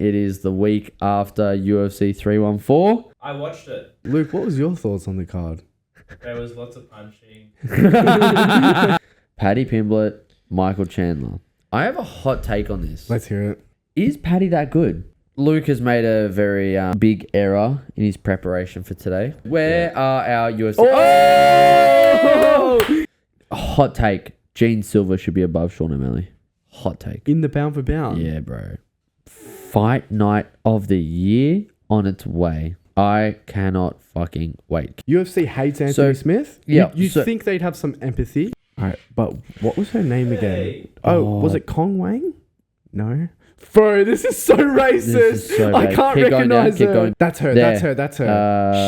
It is the week after UFC 314. I watched it. Luke, what was your thoughts on the card? There was lots of punching. Paddy Pimblett, Michael Chandler. I have a hot take on this. Let's hear it. Is Paddy that good? Luke has made a very big error in his preparation for today. Where are our UFC... Oh! Hot take. Gene Silver should be above Sean O'Malley. Hot take. In the pound for pound. Yeah, bro. Fight night of the year on its way. I cannot fucking wait. UFC hates Anthony Smith? Yeah. You think they'd have some empathy? All right, but what was her name again? Was it Kong Wang? No. Bro, this is so racist. This is so I bad. can't Keep going down, recognize keep her. going. That's her. There. That's her.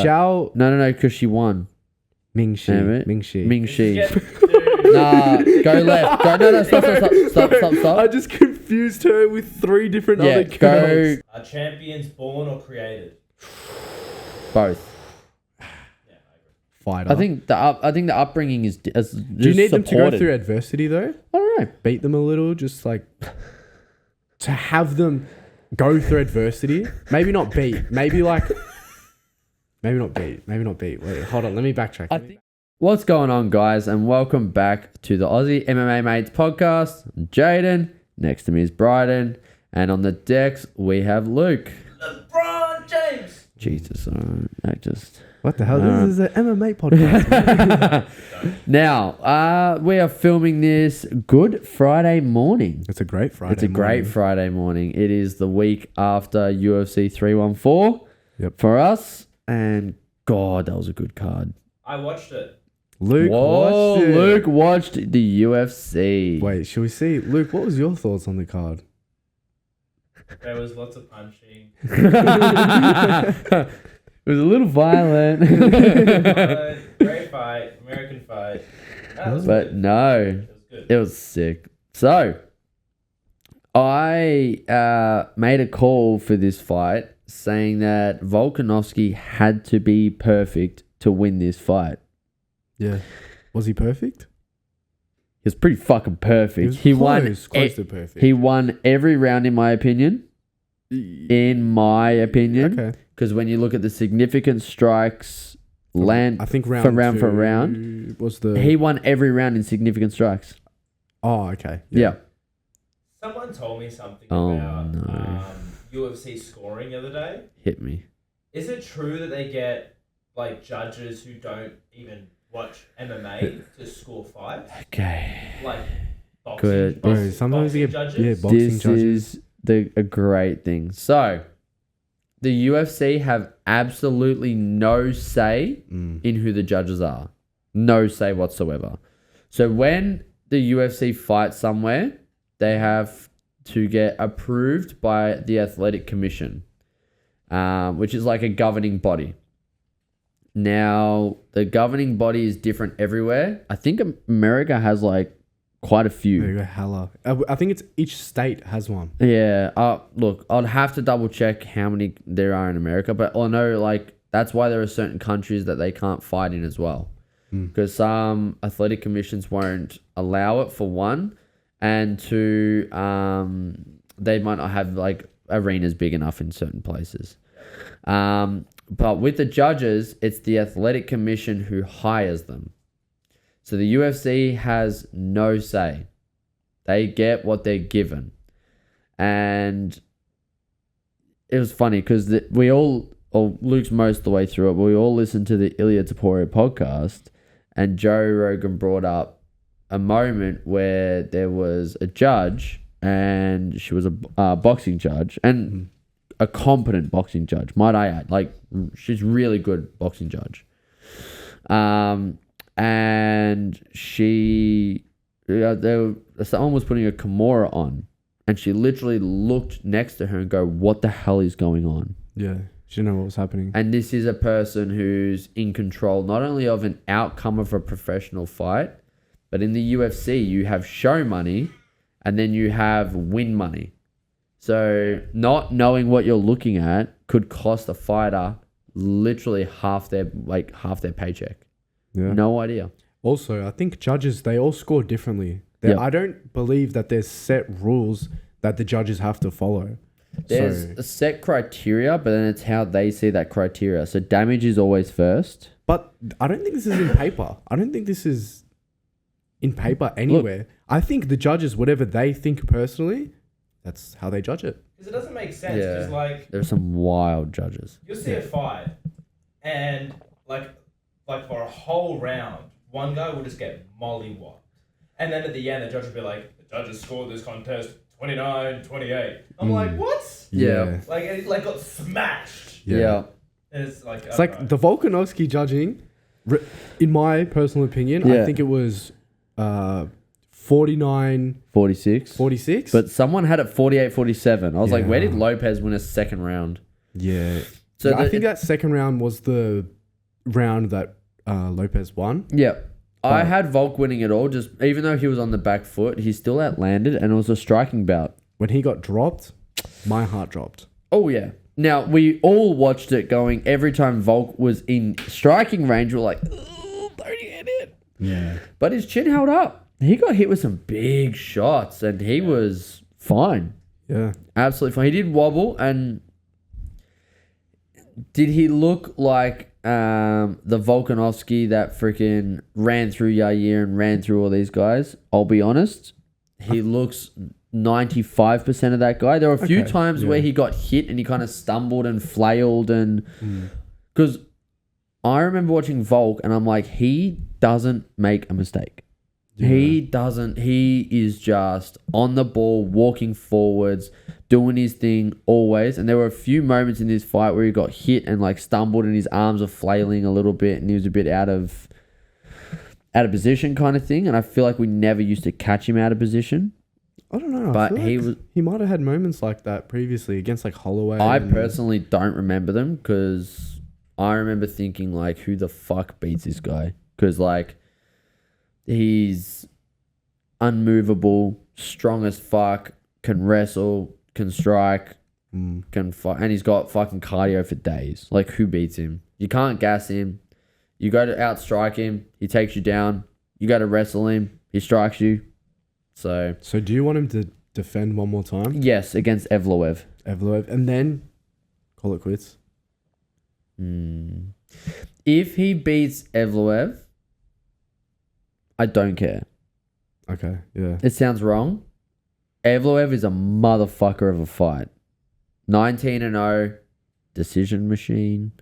Xiao No, because she won. Ming-Shi. Damn it. Ming-Shi. Ming-Shi. Yeah, Nah, go left. Go, no, stop. I just confused her with 3 different other Go girls. Are champions born or created? both. Yeah, I agree. Fighter. I think the upbringing is Do you need them to go supported. through adversity though? I don't know. Beat them a little, just like to have them go through adversity. Maybe not beat. Maybe not beat. Wait, hold on. Let me backtrack. What's going on, guys, and welcome back to the Aussie MMA Mates podcast. I'm Jaden. Next to me is Bryden, and on the decks we have Luke. LeBron James. Jesus, that just... What the hell? This is an MMA podcast. Now, we are filming this Good Friday morning. It's a great Friday. It's a great Friday morning. It is the week after UFC 314 for us, and God, that was a good card. I watched it. Luke watched it. Luke watched the UFC. Wait, shall we see? Luke, what was your thoughts on the card? There was lots of punching. It was a little violent. Great fight. American fight. That was But good. no, It was good. it was sick. So, I made a call for this fight saying that Volkanovski had to be perfect to win this fight. Yeah. Was he perfect? He was pretty fucking perfect. He won. Close to perfect. He won every round, in my opinion. Okay. Because when you look at the significant strikes, I think round for two round was the... he won every round in significant strikes. Oh, okay. Yeah. Someone told me something Oh, about no. UFC scoring the other day. Hit me. Is it true that they get like judges who don't even watch MMA to score fights? Okay. Like boxing, Good. Bro, sometimes boxing you get judges? boxing This judges. is a great thing. So, the UFC have absolutely no say in who the judges are. No say whatsoever. So when the UFC fights somewhere, they have to get approved by the Athletic Commission, which is like a governing body. Now, the governing body is different everywhere. I think America has like quite a few. There you go, hella. I think it's each state has one. Yeah. Look, I'd have to double check how many there are in America, but I know like that's why there are certain countries that they can't fight in as well. Because some athletic commissions won't allow it, for one, and two, they might not have like arenas big enough in certain places. But with the judges, it's the athletic commission who hires them. So the UFC has no say. They get what they're given. And it was funny because Luke's most of the way through it, but we all listened to the Ilya Taporia podcast, and Joe Rogan brought up a moment where there was a judge, and she was a boxing judge, and a competent boxing judge, might I add. Like, she's really good boxing judge. And someone was putting a Kimura on, and she literally looked next to her and go, "What the hell is going on?" Yeah. She didn't know what was happening. And this is a person who's in control not only of an outcome of a professional fight, but in the UFC you have show money and then you have win money. So not knowing what you're looking at could cost a fighter literally half their paycheck. Yeah. No idea. Also, I think judges, they all score differently. Yep. I don't believe that there's set rules that the judges have to follow. There's So, a set criteria, but then it's how they see that criteria. So damage is always first. but I don't think this is in paper. I don't think this is in paper anywhere. I think the judges, whatever they think personally, that's how they judge it. Because it doesn't make sense. Because like There's some wild judges. you'll see a fight, and like for a whole round, one guy will just get mollywopped, and then at the end, the judge will be like, "The judges scored this contest 29-28." I'm like, what? Yeah. Like it like got smashed. Yeah. And it's like The Volkanovski judging, in my personal opinion, Yeah. I think it was 49, 46. 46. But someone had it 48-47. I was like, where Yeah. did Lopez win a second round? yeah. So I think that second round was the round that Lopez won. Yeah. I But- had Volk winning it all. Just even though he was on the back foot, he still outlanded, and it was a striking bout. When he got dropped, my heart dropped. Oh yeah. Now we all watched it going. Every time Volk was in striking range, we're like, "Ooh, don't hit it." Yeah. But his chin held up. He got hit with some big shots, and he was fine. Yeah. Absolutely fine. He did wobble, and did he look like the Volkanovski that freaking ran through Yair and ran through all these guys? I'll be honest. He looks 95% of that guy. There were a few Okay, times yeah. where he got hit and he kind of stumbled and flailed, and because I remember watching Volk and I'm like, he doesn't make a mistake. Yeah. He doesn't. He is just on the ball, walking forwards, doing his thing always. And there were a few moments in this fight where he got hit and like stumbled and his arms are flailing a little bit and he was a bit out of position kind of thing. And I feel like we never used to catch him out of position. I don't know. But I feel he might have had moments like that previously against like Holloway. I and- personally don't remember them because I remember thinking like, who the fuck beats this guy? Because like, he's unmovable, strong as fuck, can wrestle, can strike, can fight, and he's got fucking cardio for days. Like, who beats him? You can't gas him. You go to outstrike him, he takes you down. You go to wrestle him, he strikes you. So do you want him to defend one more time? yes, against Evloev. Evloev, and then call it quits? If he beats Evloev, I don't care. Okay, yeah. It sounds wrong. Evloev is a motherfucker of a fight. 19-0, decision machine.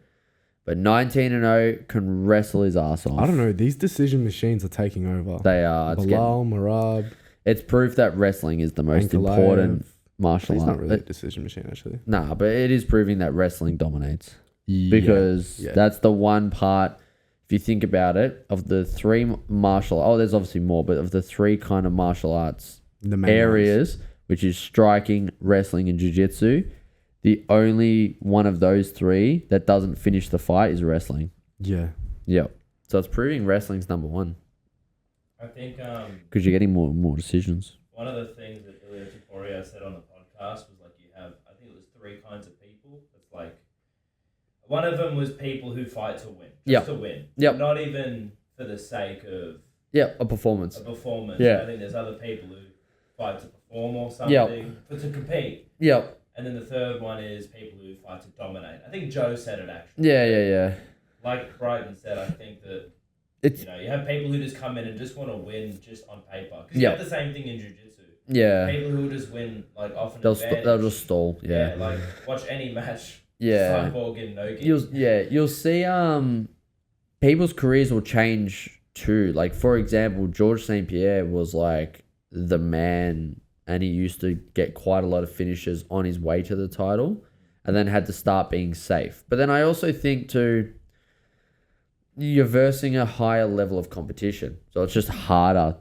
But 19-0 can wrestle his ass off. I don't know. These decision machines are taking over. They are. Bilal, Marab, It's proof that wrestling is the most Ankalaev. important martial He's art. not really a decision machine, actually. Nah, but it is proving that wrestling dominates. Yeah, Because yeah. that's the one part, if you think about it, of the three there's obviously more, but of the three kind of martial arts the main areas, which is striking, wrestling, and jiu-jitsu, the only one of those three that doesn't finish the fight is wrestling. ones. Yeah. Yep. So it's proving wrestling's number one I think because you're getting more decisions. one of the things that Ilya Topuria said on the podcast was like you have, I think it was 3 kinds of people. It's like one of them was people who fight to win, just to win, not even for the sake of A performance. a performance. Yeah. I think there's other people who fight to perform or something, to compete. Yep. And then the third one is people who fight to dominate. I think Joe said it actually. Yeah. Like Brighton said, I think that It's you have people who just come in and just want to win just on paper. Because Yeah. you have the same thing in jiu-jitsu. yeah. People who just win like off an They'll advantage. they'll just stall. Yeah. Like watch any match. Yeah. Cyborg and no You'll see people's careers will change too. Like for example, George St. Pierre was like the man and he used to get quite a lot of finishes on his way to the title and then had to start being safe. But then I also think too, you're versing a higher level of competition. So it's just harder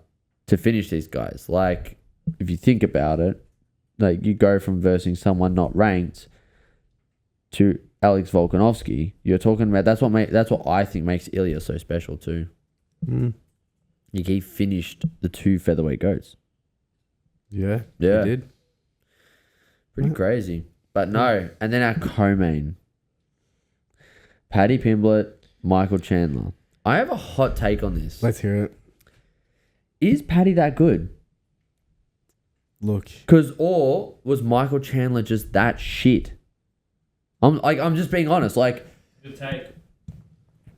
to finish these guys. Like if you think about it, like you go from versing someone not ranked to Alex Volkanovski, you're talking about that's what I think makes Ilya so special too. Like he finished the 2 featherweight goats. Yeah. Yeah. He did. Pretty crazy. But no, and then our co-main. Paddy Pimblett, Michael Chandler. I have a hot take on this. Let's hear it. Is Paddy that good? Look, Or was Michael Chandler just that shit? I'm just being honest. Like, Good take.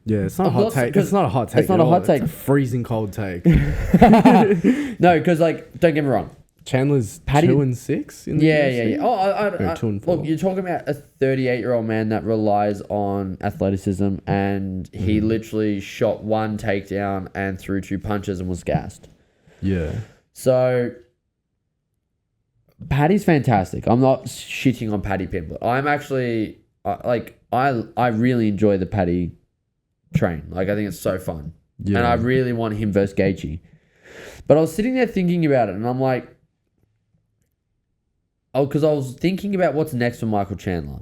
yeah, it's not a I'm hot not- take. 'cause It's not a hot take. it's not at a hot all. take. It's a freezing cold take. no, because like, don't get me wrong. Chandler's Paddy- 2-6 in the Yeah, UFC? yeah, yeah. Oh, Or 2-4. look, you're talking about a 38-year-old man that relies on athleticism, and he literally shot one takedown and threw 2 punches and was gassed. Yeah. So, Paddy's fantastic. I'm not shitting on Paddy Pimblett. I'm actually I really enjoy the Paddy train. Like, I think it's so fun, Yeah. and I really want him versus Gaethje. But I was sitting there thinking about it, and I'm like, because I was thinking about what's next for Michael Chandler.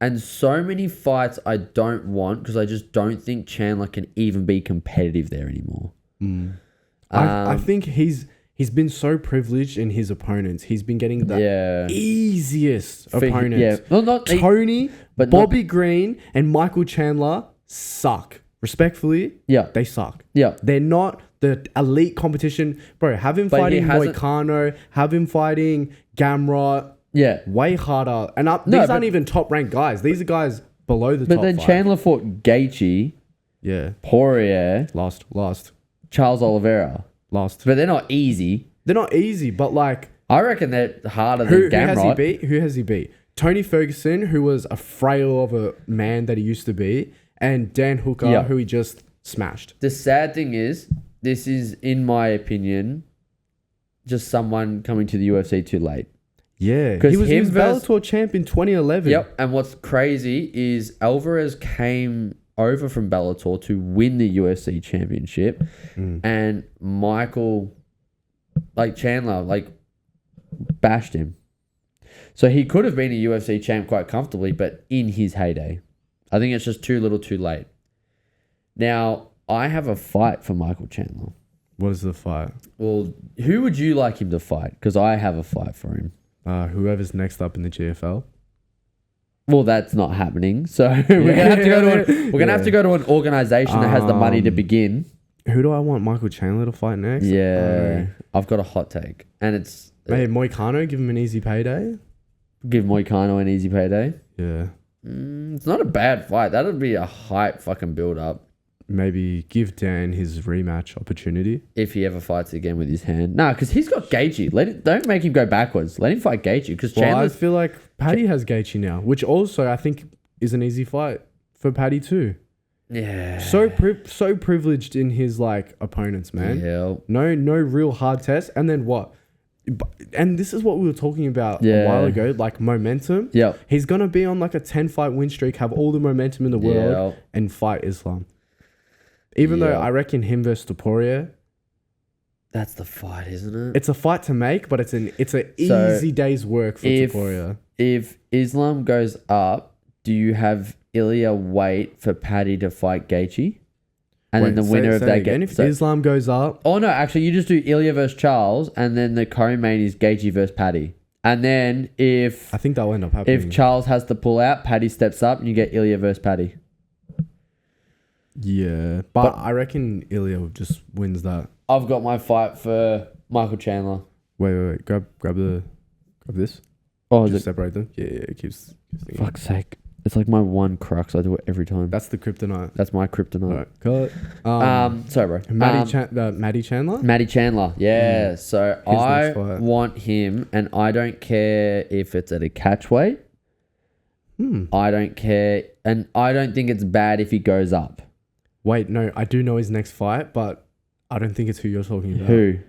And so many fights I don't want because I just don't think Chandler can even be competitive there anymore. I think he's been so privileged in his opponents. He's been getting the easiest opponents. Yeah. Well, not Tony, but Bobby Green, and Michael Chandler suck. Respectfully, Yeah. they suck. Yeah. They're not the elite competition. Bro, have him But he fighting hasn't- Moicano, have him fighting Gamrot. Yeah. Way harder. And these but- aren't even top-ranked guys. These are guys below the But top then 5. Chandler fought Gaethje, Yeah. Poirier, Lost. Charles Oliveira. Lost. But they're not easy. They're not easy, but like... I reckon they're harder Who than has he Gamrot. beat? Who has he beat? Tony Ferguson, who was a frail of a man that he used to be, and Dan Hooker, Yeah. who he just smashed. The sad thing is, this is, in my opinion, just someone coming to the UFC too late. Yeah. 'Cause He was him versus- Bellator champ in 2011. Yep. And what's crazy is Alvarez came over from Bellator to win the UFC championship, and Michael, Chandler, bashed him. So he could have been a UFC champ quite comfortably, but in his heyday. I think it's just too little too late. Now, I have a fight for Michael Chandler. What is the fight? Well, who would you like him to fight? Because I have a fight for him. Whoever's next up in the GFL. Well, that's not happening. So we're gonna have to go to an organization that has the money to begin. Who do I want Michael Chandler to fight next? Yeah, I've got a hot take, and it's Maybe Moicano, give him an easy payday. give Moicano an easy payday. Yeah. It's not a bad fight. That'd be a hype fucking build up Maybe give Dan his rematch opportunity. if he ever fights again with his hand. Nah, because he's got Gaethje. Don't make him go backwards. Let him fight Gaethje because Well, I Chandler's feel like Paddy has Gaethje now, which also I think is an easy fight for Paddy too. yeah So privileged in his opponents, man. Yeah. No real hard test. And then what? And this is what we were talking about a Yeah. while ago, momentum. Yep. He's gonna be on a 10-fight win streak, have all the momentum in the world, and fight Islam. Even though Yeah. I reckon him versus Poirier, That's the fight, isn't it? it's a fight to make, but it's a So, easy day's work for if- Poirier. If Islam goes up, do you have Ilya wait for Paddy to fight Gaethje? And then the winner of that again. gets... If Islam goes up, Oh, no, actually, you just do Ilya versus Charles, and then the co-main is Gaethje versus Paddy. And then if I think that'll end up happening. if Charles has to pull out, Paddy steps up, and you get Ilya versus Paddy. Yeah, but I reckon Ilya just wins that. I've got my fight for Michael Chandler. Wait. Grab this. Oh, Just is it? separate them. Yeah. It keeps thinking. Fuck's sake. It's like my one crux. I do it every time. That's the kryptonite. That's my kryptonite. Alright, cut. Sorry, bro. Maddie Chandler. Matty Chandler, yeah. So His I next fight. want him, and I don't care if it's at a catch weight. I don't care, and I don't think it's bad if he goes up. Wait, no, I do know his next fight, but I don't think it's who you're talking about. Who?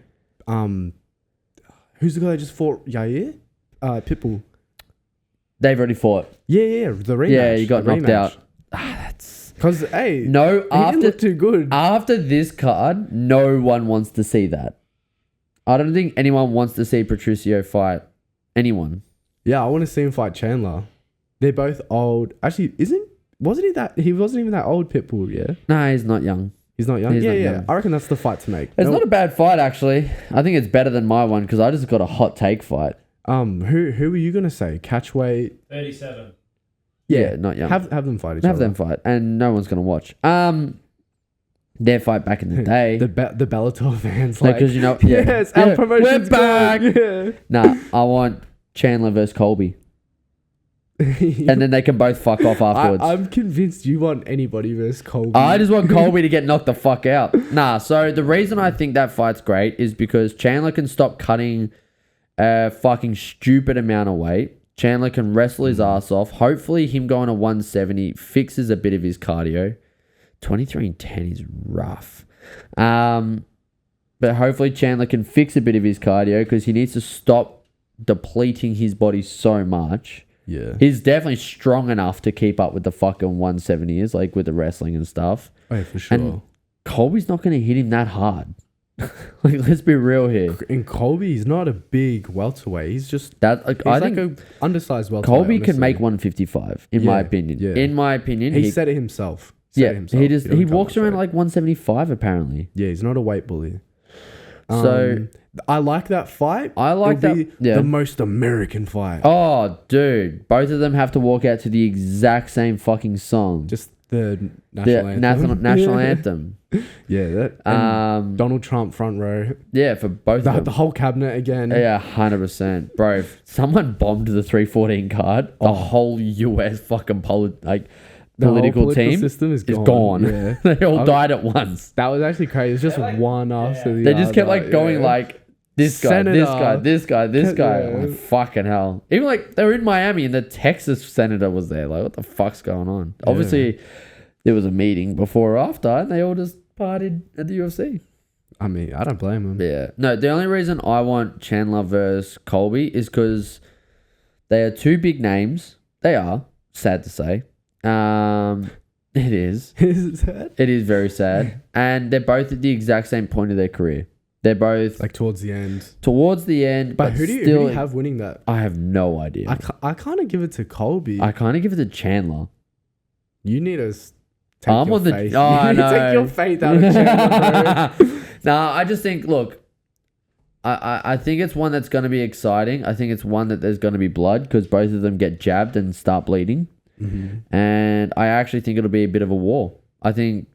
Who's the guy that just fought Yair? Pitbull. They've already fought. Yeah, the rematch. Yeah, he got the knocked rematch. out. That's Cause hey, no. he didn't look too good. After this card, no one wants to see that. I don't think anyone wants to see Patricio fight anyone. Yeah, I want to see him fight Chandler. They're both old. Actually, wasn't he wasn't even that old, Pitbull, yeah? No, he's not young. He's not young. He's yeah. not young. I reckon that's the fight to make. It's not a bad fight, actually. I think it's better than my one because I just got a hot take fight. Who were you gonna say? Catchweight? 37. Yeah, not young. Have them fight each Have other. them fight, and no one's gonna watch. their fight back in the day. The Bellator fans Like, like, 'cause, you know, yeah. yes, Yeah, our promotion's we're back. going. Nah, I want Chandler versus Colby. Yeah. And then they can both fuck off afterwards. I'm convinced you want anybody versus Colby. I just want Colby to get knocked the fuck out. Nah, so the reason I think that fight's great is because Chandler can stop cutting a fucking stupid amount of weight. Chandler can wrestle his ass off. Hopefully him going to 170 fixes a bit of his cardio. 23-10 is rough. But hopefully Chandler can fix a bit of his cardio because he needs to stop depleting his body so much. Yeah. He's definitely strong enough to keep up with the fucking 170 is, like with the wrestling and stuff. Oh, for sure. And Colby's not going to hit him that hard. Like, let's be real here. And Colby's not a big welterweight. He's just That like, he's I like think a undersized welterweight. Colby can honestly. make 155 in my Yeah, opinion. yeah. In my opinion, He said it himself. he walks around like 175 apparently. Yeah, he's not a weight bully. So I like that fight. I like It'll that. be Yeah. the most American fight. Oh, dude, both of them have to walk out to the exact same fucking song. Just the The national anthem. national anthem. Yeah, that. And Donald Trump front row. Yeah, for both of The them. whole cabinet again. Yeah, 100%. Bro, if someone bombed the 314 card, the whole US fucking The whole political team system is is gone. gone. Yeah. They all died at once. That was actually crazy. It was just They're like- one after the They other. just kept like going yeah. like this guy, Senator. this guy, this guy, this guy. Yeah. Like, fucking hell. Even like they were in Miami and the Texas senator was there. Like, what the fuck's going on? Yeah. Obviously, there was a meeting before or after and they all just partied at the UFC. I mean, I don't blame him. Yeah. No, the only reason I want Chandler versus Colby is because they are two big names. They are, sad to say. It is. Is that It is very sad. And they're both at the exact same point of their career. They're both like towards the end? towards the end, But but who do still, you have winning that? I have no idea. I kind of give it to Colby. I kind of give it to Chandler. You need to take I'm your on the. faith. Oh, I you need to know. take your faith out of Chandler, bro. Nah, I just think. Look, I think it's one that's going to be exciting. I think it's one that there's going to be blood because both of them get jabbed and start bleeding. Mm-hmm. And I actually think it'll be a bit of a war. I don't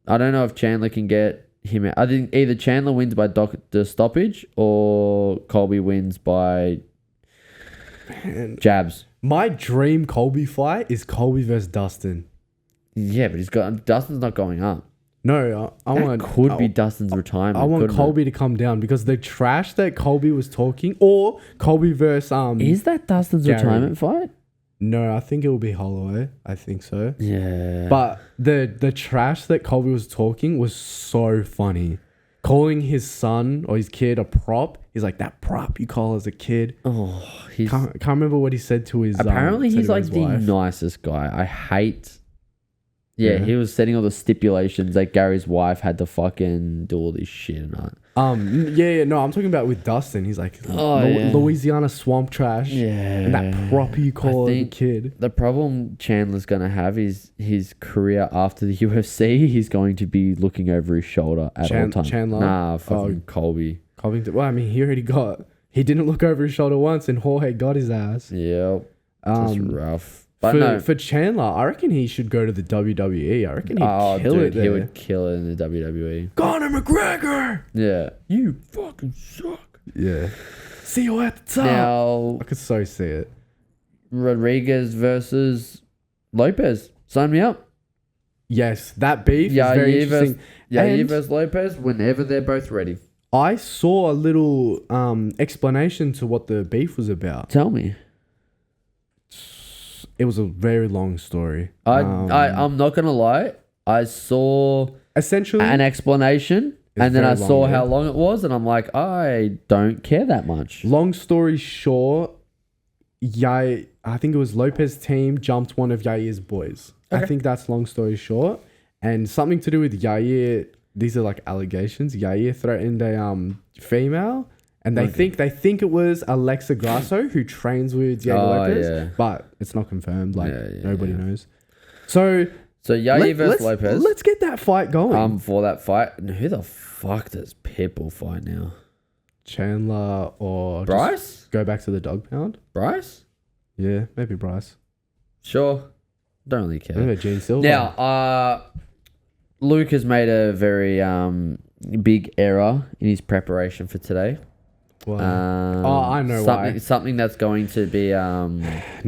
know if Chandler can get him out. I think either Chandler wins by doctor stoppage or Colby wins by Man, jabs. my dream Colby fight is Colby versus Dustin. Yeah, but Dustin's not going up. No, I That want could be Dustin's retirement. I want couldn't Colby to come down because the trash that Colby was talking, or Colby versus it? Is that Dustin's Gary. retirement fight? No, I think it will be Holloway. I think so. Yeah. But the trash that Colby was talking was so funny. Calling his son or his kid a prop. He's like, that prop you call as a kid. oh, he's Can't remember what he said to his apparently said he's to like his the wife. nicest guy. I hate. Yeah, Yeah. he was setting all the stipulations that Gary's wife had to fucking do all this shit and that. No, I'm talking about with Dustin. He's like, yeah. Louisiana swamp trash. Yeah. And that prop you call as a think- kid. The problem Chandler's going to have is his career after the UFC. He's going to be looking over his shoulder at all times. Chandler? Nah, fucking Colby. Covington. Well, I mean, he didn't look over his shoulder once and Jorge got his ass. Yep. That's rough. But for, no. for Chandler, I reckon he should go to the WWE. I reckon he'd kill dude, it there. he would kill it in the WWE. Conor McGregor! Yeah. You fucking suck. Yeah. See you at the top. Now, I could so see it. Rodriguez versus Lopez. Sign me up. Yes, that beef is very interesting. Yair And- versus Lopez whenever they're both ready. I saw a little explanation to what the beef was about. Tell me. It was a very long story. I'm not going to lie. I saw Essentially, an explanation It's and then I very saw long, how yeah. long it was and I'm like, I don't care that much. long story short, I think it was Lopez's team jumped one of Yair's boys. Okay. I think that's long story short. And something to do with Yair, these are like allegations. Yair threatened a female. And they think it was Alexa Grasso who trains with Yair Lopez. yeah. But it's not confirmed. Like Yeah, nobody knows. So Yair versus Lopez. Let's get that fight going. I'm for that fight. And who the fuck does Pitbull fight now? Chandler or just Bryce? go back to the dog pound. Bryce? Yeah, maybe Bryce. Sure. Don't really care. Maybe Gene Silver. Now, Luke has made a very big error in his preparation for today. Wow. I know why. Something that's going to be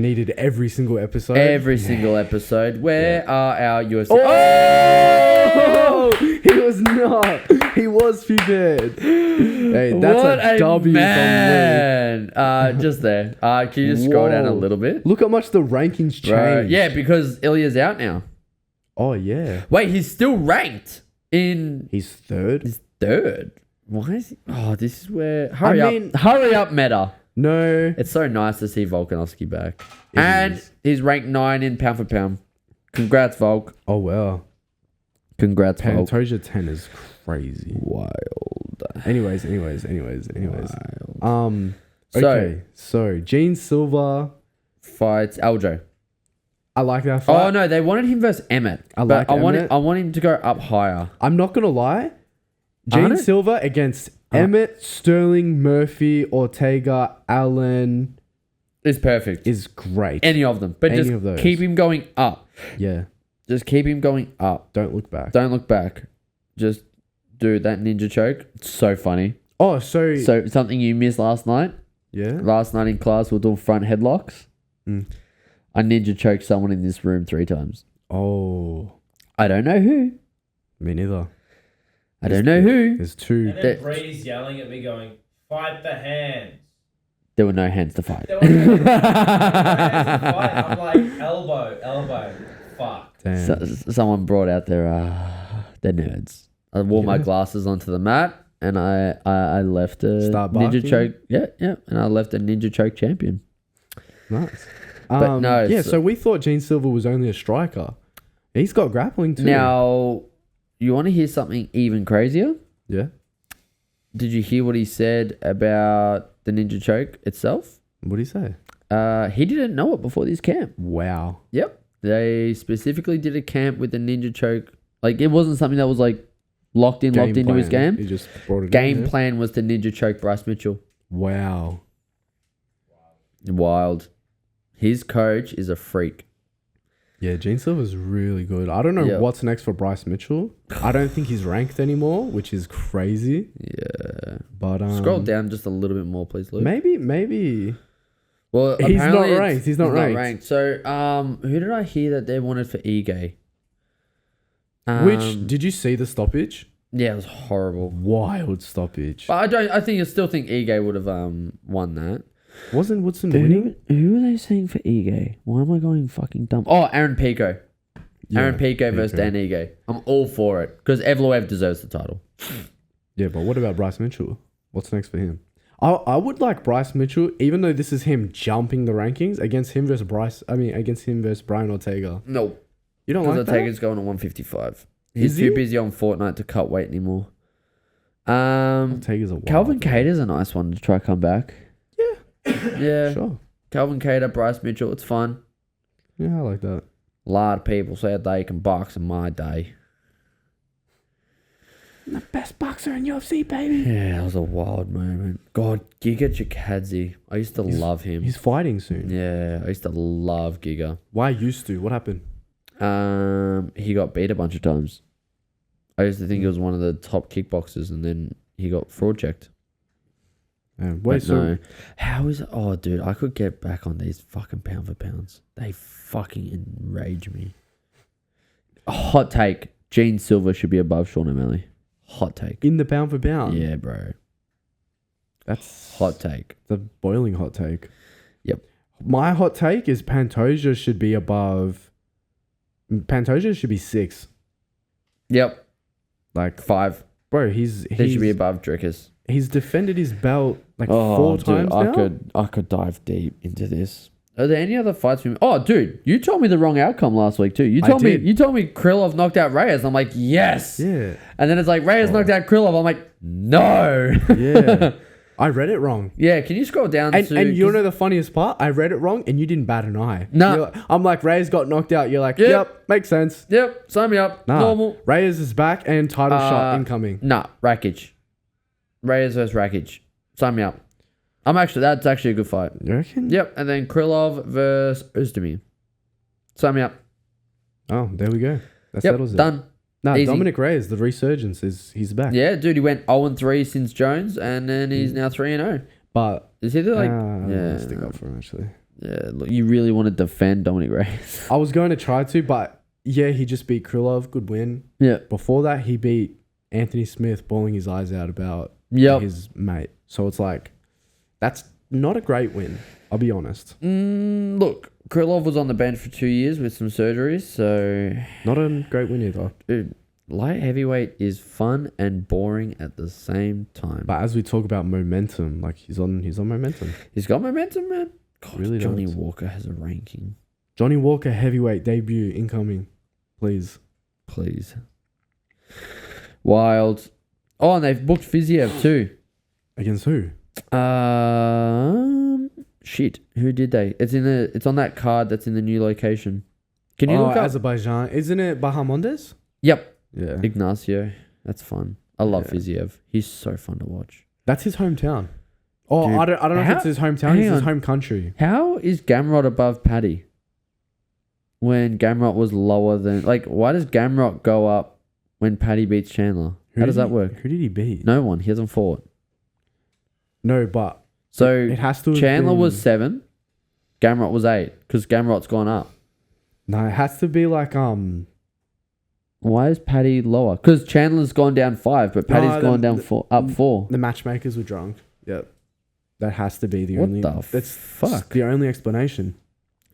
Needed every single episode. every single episode. Where are our UFC? Oh! He was not. He was prepared. Hey, that's What a W man! Just there. Can you just scroll down a Whoa. little bit? Look how much the rankings changed. Right. Yeah, because Ilya's out now. Oh, yeah. Wait, he's still ranked in He's third. his third. Why is he? Oh, this is where. Hurry up, Meta. No. It's so nice to see Volkanovski back. It And is. he's ranked 9 in pound for pound. Congrats, Volk. Oh, wow. Congrats, Volk. Pantoja 10 is crazy. Wild. Anyways. Wild. Okay. So Gene Silva. Fights Aljo. I like that fight. Oh, no. They wanted him versus Emmett. I But like I want Emmett. I want him to go up higher. I'm not going to lie. I Gene don't- Silva against Emmett, Sterling, Murphy, Ortega, Allen It's perfect. is great. Any of them. But Any just of those. keep him going up. Yeah. Just keep him going up. Don't look back. Don't look back. Just do that ninja choke. It's so funny. Oh, so So something you missed last night. yeah. Last night in class, we were doing front headlocks. Mm. I ninja choked someone in this room 3 times. Oh, I don't know who. me neither. I don't know who. There's two. And then Bree's yelling at me, going, "Fight the hands." There were no hands to fight. There was no hands to fight. I'm like, elbow, fuck. Damn. Someone brought out their nerds. I wore my Yeah. glasses onto the mat and I left a Start ninja barking? choke. Yeah, and I left a ninja choke champion. Nice. But no, Yeah. so- So we thought Gene Silva was only a striker. He's got grappling too. Now, you want to hear something even crazier? Yeah. Did you hear what he said about the ninja choke itself? What do you say? He didn't know it before this camp. Wow. Yep. They specifically did a camp with the ninja choke. Like, it wasn't something that was like locked into his plan. game. He just brought it Game in, yeah? plan was to ninja choke Bryce Mitchell. Wow. Wild. His coach is a freak. Yeah, Gene Silva's really good. I don't know Yeah. what's next for Bryce Mitchell. I don't think he's ranked anymore, which is crazy. Yeah. But Scroll down just a little bit more, please, Luke. maybe. Well, He's not apparently ranked. He's not ranked. So, who did I hear that they wanted for Ige? Which did you see the stoppage? Yeah, it was horrible. Wild stoppage. But I still think Ige would have won that. Wasn't Woodson winning? Who are they saying for Ige? Why am I going fucking dumb? Oh, Aaron Pico. Aaron Pico versus Dan Ige. I'm all for it because Evloev deserves the title. Yeah, but what about Bryce Mitchell? What's next for him? I would like Bryce Mitchell, even though this is him jumping the rankings against him versus Brian Ortega. No, You don't because like that? Ortega's going to 155. He's Is too he? busy on Fortnite to cut weight anymore. Ortega's a wild Calvin man. Cater's a nice one to try come back. Yeah. Sure. Calvin Cater, Bryce Mitchell, it's fun. Yeah, I like that. A lot of people said they can box in my day. The best boxer in UFC, baby. Yeah, that was a wild moment. God, Giga Chikadze. I used to love him. He's fighting soon. Yeah, I used to love Giga. Why used to? What happened? He got beat a bunch of times. I used to think he was one of the top kickboxers, and then he got fraud checked. Wait, But so no. How is it? Oh, dude, I could get back on these fucking pound for pounds. They fucking enrage me. Hot take. Gene Silva should be above Sean O'Malley. Hot take. in the pound for pound? Yeah, bro. That's Hot take. the boiling hot take. Yep. My hot take is Pantoja should be above. Pantoja should be 6. Yep. Like, 5. bro, He should be above Drickers. he's defended his belt like 4 times now. I could dive deep into this. Are there any other fights? Oh, dude, you told me the wrong outcome last week too. You I told me did. Krylov knocked out Reyes. I'm like, yes. Yeah. And then it's like Reyes knocked out Krylov. I'm like, no. Yeah. I read it wrong. Yeah, can you scroll down And, to... and you know the funniest part? I read it wrong and you didn't bat an eye. Nah. You're like- I'm like, Reyes got knocked out. You're like, Yep. yep, makes sense. Yep, sign me up. Nah. Normal. Reyes is back and title shot incoming. Nah, Rakic. Reyes versus Rakic. Sign me up. That's actually a good fight. You reckon? Yep, and then Krylov versus Özdemir. Sign me up. Oh, there we go. That Yep, settles it. done. No, Easy. Dominic Reyes, the resurgence he's back. Yeah, dude, he went 0-3 since Jones, and then he's now 3-0. But Is he like? yeah, stick up for him actually. Yeah, look, you really want to defend Dominic Reyes. I was going to try to, but yeah, he just beat Krylov, good win. Yeah. Before that, he beat Anthony Smith, bawling his eyes out about his mate. So it's like, that's not a great win. I'll be honest. Look, Krylov was on the bench for 2 years with some surgeries, so Not a great win either. dude, light heavyweight is fun and boring at the same time. But as we talk about momentum, like he's on momentum. He's got momentum, man. God, Really Johnny does. Walker has a ranking. Johnny Walker heavyweight debut incoming, please. Please. Wild. Oh, and they've booked Fiziev too. Against who? Shit. Who did they? It's on that card that's in the new location. Can you look up? Azerbaijan. Isn't it Bahamondes? Yep. Yeah. Ignacio. That's fun. I love Yeah. Fiziev. He's so fun to watch. That's his hometown. Oh, Dude, I don't know if it's his hometown. It's hang his on. home country. How is Gamrot above Paddy? When Gamrot was lower than... Like, why does Gamrot go up when Paddy beats Chandler? How does that work? Who did he beat? No one. He hasn't fought. No, but So, it has to have Chandler been- was 7. Gamrot was 8. Because Gamrot's gone up. No, it has to be like Why is Paddy lower? Because Chandler's gone down 5, but Paddy's gone down up 4. the matchmakers were drunk. Yep. That has to be the What only the that's fuck? the only explanation.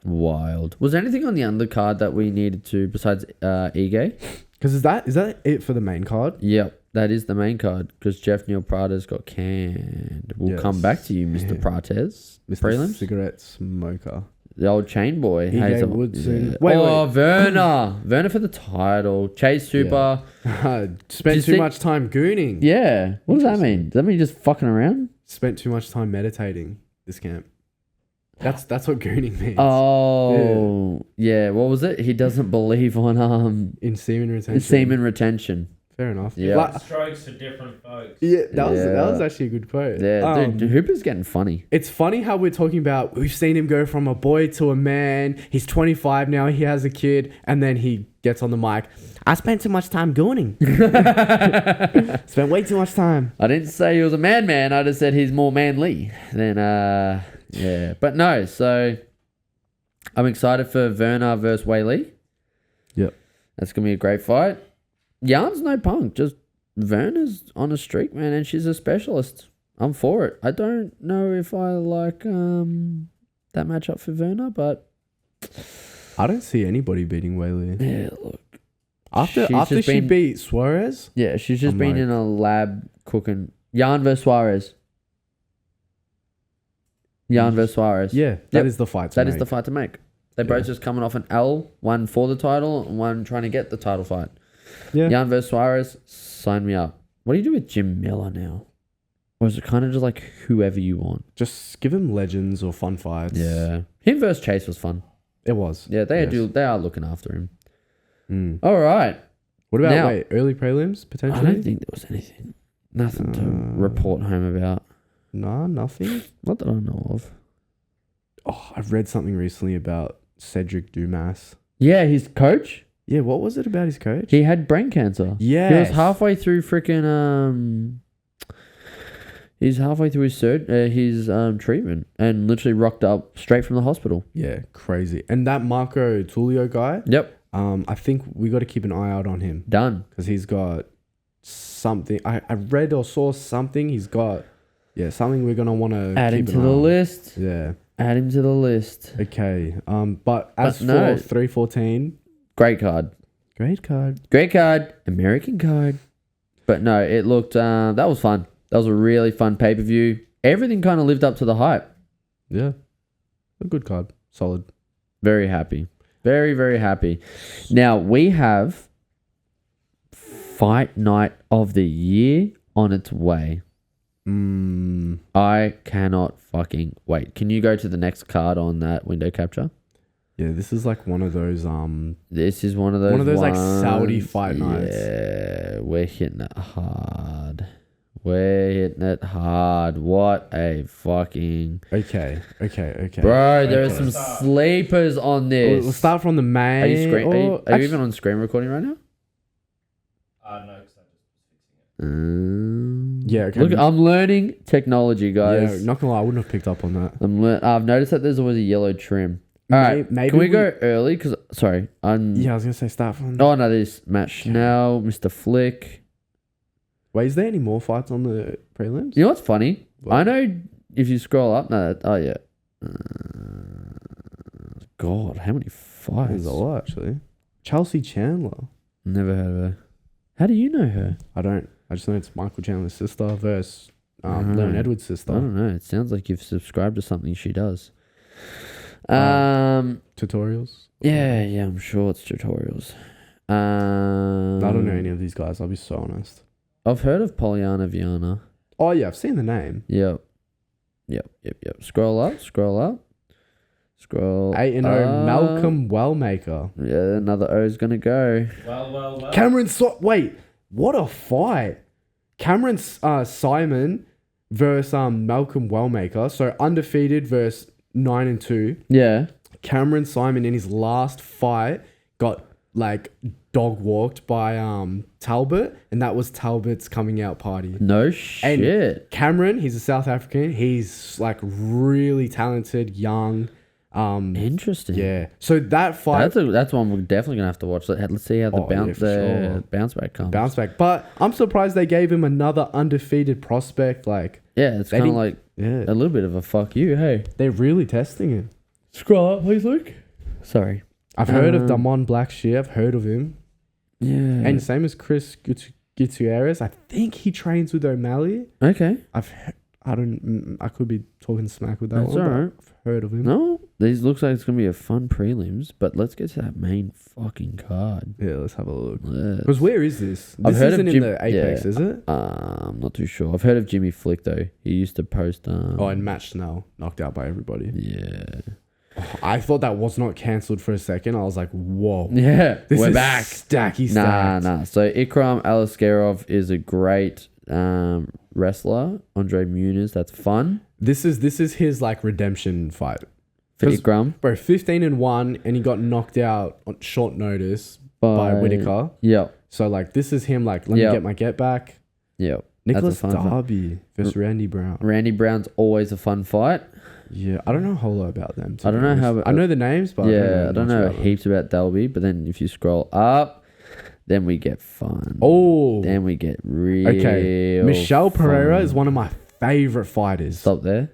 Wild. Was there anything on the undercard that we needed to besides Ige? Because is that it for the main card? Yep, that is the main card because Jeff Neal Prater's got canned. We'll Yes. come back to you, Mr. Yeah. Prates. Mr. Prelims? Cigarette smoker. The old chain boy. Ige Hazel. Woodson. Yeah. Wait. Werner. Werner for the title. Chase Super. Spent you too see- much time gooning. Yeah. What does that mean? Does that mean just fucking around? Spent too much time meditating this camp. That's what gooning means. Oh, yeah. What was it? He doesn't believe on In semen retention. semen retention. Fair enough. Yeah. Like- Strokes for different folks. yeah, that was Yeah. actually a good quote. Yeah, dude, Hooper's getting funny. It's funny how we're talking about we've seen him go from a boy to a man. He's 25 now. He has a kid, and then he gets on the mic. I spent too much time gooning. Spent way too much time. I didn't say he was a man. I just said he's more manly than yeah. But no, so I'm excited for Werner versus Whaley. Yep. That's gonna be a great fight. Yarn's no punk, just Werner's on a streak, man, and she's a specialist. I'm for it. I don't know if I like that matchup for Werner, but I don't see anybody beating Whaley. yeah, look. After She's just she been- beat Suarez, Yeah, she's just I'm been like- in a lab cooking. Yarn versus Suarez. Yarn versus Suarez. yeah, that Yep. is the fight. That is the fight to make. They're both Yeah. just coming off an L, one for the title and one trying to get the title fight. Yeah. Yarn versus Suarez, sign me up. What do you do with Jim Miller now? Or is it kind of just like whoever you want? Just give him legends or fun fights. Yeah. Him versus Chase was fun. It was. Yeah, Yes. they are looking after him. Mm. All right. What about Now- early prelims I potentially? don't think there was anything. Nothing to report home about. Nah, nothing. Not that I know of. Oh, I've read something recently about Cedric Dumas. Yeah, his coach. Yeah, what was it about his coach? He had brain cancer. Yeah, He was halfway through freaking He's halfway through his treatment and literally rocked up straight from the hospital. Yeah, crazy. And that Marco Tullio guy, Yep, I think we got to keep an eye out on him done. because he's got something. I read or saw something. He's got something we're gonna want to Add him to the list. Yeah. Add him to the list. Okay. But as no. for 314, Great card. great card. Great card. American card. But no, it looked that was fun. That was a really fun pay-per-view. Everything kind of lived up to the hype. Yeah, a good card. Solid. Very happy. Very, very happy. Now, we have Fight Night of the Year on its way. I cannot fucking wait. Can you go to the next card on that window capture? Yeah, this is like one of those This is one of those like ones- Saudi fight nights. Yeah, we're hitting it hard. We're hitting it hard. What a fucking... Okay. Bro, there are Okay. some sleepers on this. We'll start from the main. Are you, or are you actually- even on screen recording right now? Yeah, okay. Look, I'm learning technology, guys. Yeah, not gonna lie, I wouldn't have picked up on that. I've noticed that there's always a yellow trim. All right, Maybe can we go early? Because sorry, Yeah, I was gonna say start from. Oh no, there's Matt Schnell, Mr. Flick. Wait, is there any more fights on the prelims? You know what's funny? What? I know if you scroll up. No, oh yeah. God, how many fights? There's a lot actually. Chelsea Chandler. Never heard of her. How do you know her? I don't. I just know it's Michael Chandler's sister versus Right. Leon Edwards' sister. I don't know. It sounds like you've subscribed to something she does. Tutorials. Yeah, I'm sure it's tutorials. I don't know any of these guys. I'll be so honest. I've heard of Polyana Viana. Oh yeah, I've seen the name. Yep. Scroll up. 8-0 Malcolm Wellmaker. Yeah, another O is gonna go. Well. Wait, what a fight! Cameron Simon versus Malcolm Wellmaker. So undefeated versus 9-2. Yeah. Cameron Simon in his last fight got like dog walked by Talbot, and that was Talbot's coming out party. No shit. And Cameron, he's a South African. He's like really talented, young. Interesting. Yeah. So that fight, That's one we're definitely gonna have to watch. Let's see how the bounce back comes. bounce back. But I'm surprised they gave him another undefeated prospect. Like, Yeah, it's kind of like yeah, a little bit of a fuck you. Hey, they're really testing him. scroll up, please, Luke. Sorry. I've heard of Damon Blackshear. I've heard of him. Yeah. And same as Chris Gutierrez. I think he trains with O'Malley. Okay. I could be talking smack with that That's one. But alright. I've heard of him. No, these looks like it's gonna be a fun prelims, but let's get to that main fucking card. Yeah, let's have a look. Let's- Because where is this? I've This heard of isn't in Jim- the Apex, yeah. is it? I'm not too sure. I've heard of Jimmy Flick though. He used to post. And Matt Schnell knocked out by everybody. Yeah. I thought that was not cancelled for a second. I was like, whoa. Yeah, This we're is back. Stacky stacked. Nah. So Ikram Alaskarov is a great wrestler. Andre Muniz, that's fun. This is his like redemption fight. For 'Cause, Ikram. Bro, 15-1, and he got knocked out on short notice by Whitaker. Yep. So like this is him like, let me get my get back. Yep. Nicholas That's a fun Darby versus Randy Brown. Randy Brown's always a fun fight. Yeah, I don't know a whole lot about them. I don't know how. I know the names, but Yeah, I don't much know about them. heaps about Dalby. But then if you scroll up, then we get fun. Oh, Then we get real. okay. Michelle Pereira fun. is one of my favorite fighters. Stop there.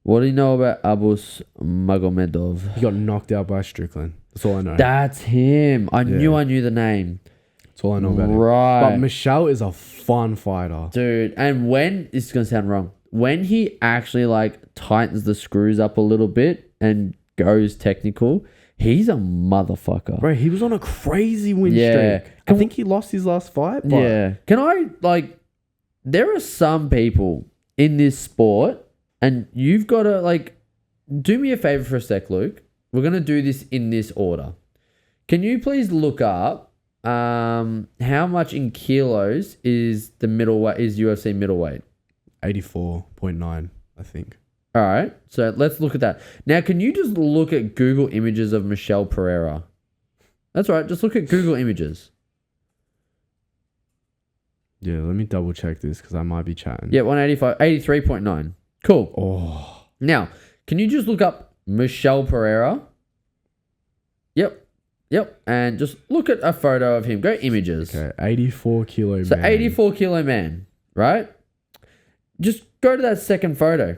What do you know about Abus Magomedov? He got knocked out by Strickland. That's all I know. That's him. I knew the name. That's all I know about him. Right. But Michelle is a fun fighter. Dude, and when this is gonna sound wrong, when he actually like tightens the screws up a little bit and goes technical, he's a motherfucker. Bro, he was on a crazy win Yeah. streak. I think he lost his last fight. But Yeah. Can I like? There are some people in this sport, and you've got to like do me a favor for a sec, Luke. We're gonna do this in this order. Can you please look up how much in kilos is the middleweight is UFC middleweight? 84.9, I think. All right, so let's look at that. Now, can you just look at Google images of Michelle Pereira? That's right, just look at Google images. Yeah, let me double check this because I might be chatting. Yeah, 185, 83.9. Cool. Oh, Now, can you just look up Michelle Pereira? Yep. And just look at a photo of him. Go images. okay. 84 kilo So man. 84 kilo man, right? Just go to that second photo.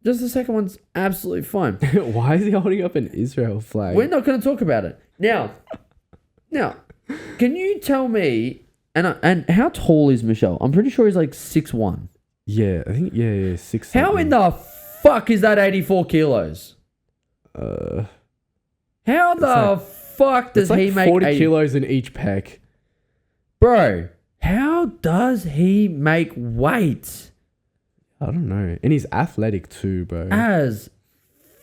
Just the second one's absolutely fine. Why is he holding up an Israel flag? We're not going to talk about it. Now, can you tell me, and how tall is Michelle? I'm pretty sure he's like 6'1". Yeah, I think, yeah, 6. How in the fuck is that 84 kilos? How the fuck does It's like he make 40 kilos in each pec. Bro, how does he make weight I don't know. And he's athletic too, bro. as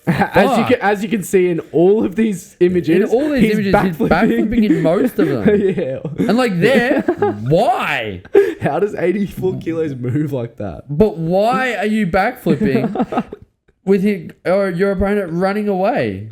As you can see in all of these images, in all these images? He's backflipping in most of them. Yeah. And like there, why? How does 84 kilos move like that? But why are you backflipping with him or your opponent running away?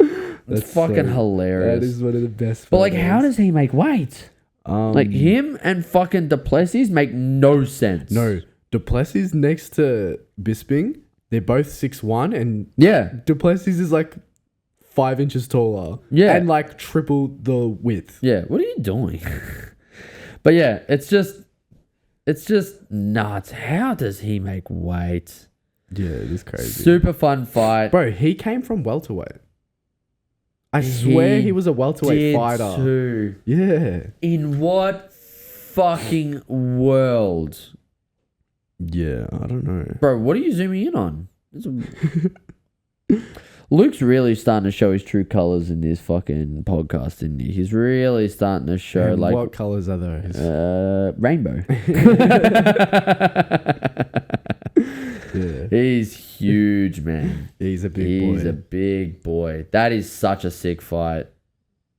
That's fucking hilarious. That is one of the best. But like, how photos. does he make weight? Like him and fucking Duplessis make no sense. No, Duplessis next to Bisping, they're both 6'1", and Yeah. Duplessis is like 5 inches taller. Yeah. And like triple the width. Yeah. What are you doing? But yeah, it's just nuts. How does he make weight? Yeah, it is crazy. Super fun fight. Bro, he came from welterweight. I swear he was a welterweight fighter. Too. Yeah. In what fucking world? Yeah, I don't know. Bro, what are you zooming in on? Luke's really starting to show his true colors in this fucking podcast, isn't he? He's really starting to show And like what colors are those? rainbow. Yeah. He's huge, man. He's a big boy. He's a big boy. That is such a sick fight.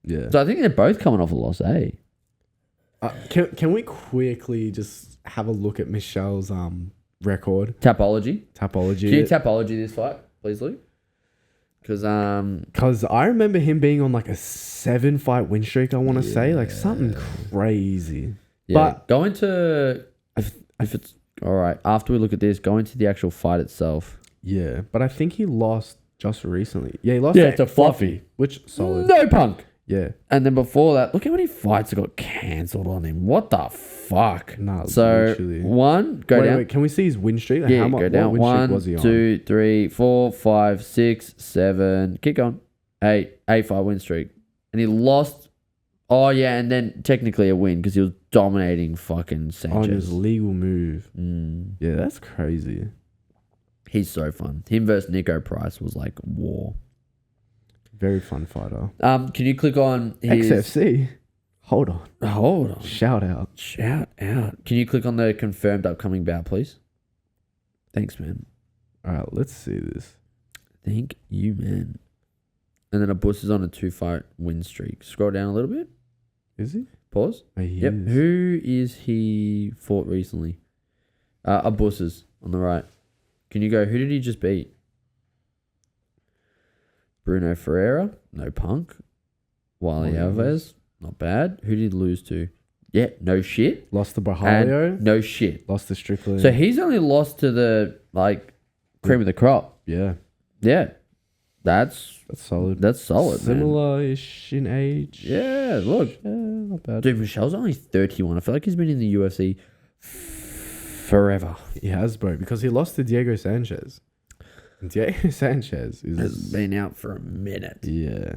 Yeah. So I think they're both coming off a loss, eh? Can we quickly just have a look at Michelle's record? Tapology. Tapology. Can you tapology this fight, please, Luke? Because I remember him being on like a 7-fight win streak, I want to say. Like something crazy. yeah, But go into if it's all right after we look at this, go into the actual fight itself. yeah, but I think he lost just recently. Yeah, he lost to Fluffy. which solid. No Punk. Yeah. And then before that, look how many fights got cancelled on him. What the fuck? Nah, so literally. one, go down. Wait, can we see his win streak? Like Yeah, how much go down. what win streak 1, was he on? 2, 3, 4, 5, 6, 7. Keep going. 8-5 win streak. And he lost. Oh, yeah. And then technically a win because he was dominating fucking Sanchez. On his legal move. Mm. Yeah, that's crazy. He's so fun. Him versus Nico Price was like war. Very fun fighter. Can you click on his... XFC. Hold on. Hold on. Shout out. Shout out. Can you click on the confirmed upcoming bout, please? Thanks, man. All right, let's see this. Thank you, man. And then Abus is on a 2-fight win streak. Scroll down a little bit. Is he? Pause. Oh, he Yep. is. Who is he fought recently? Abus is on the right. Can you go, who did he just beat? Bruno Ferreira. No Punk. Wally Alves. Not bad. Who did he lose to? Yeah, no shit. Lost to And Bahalio. no shit. Lost to Strickland. So he's only lost to the, like, cream of the crop. yeah, Yeah. That's solid. solid, man. Similar-ish in age. Yeah, look. Yeah, not bad. Dude, Michelle's only 31. I feel like he's been in the UFC forever. He has, bro, because he lost to Diego Sanchez. And Diego Sanchez Has is... been out for a minute. Yeah.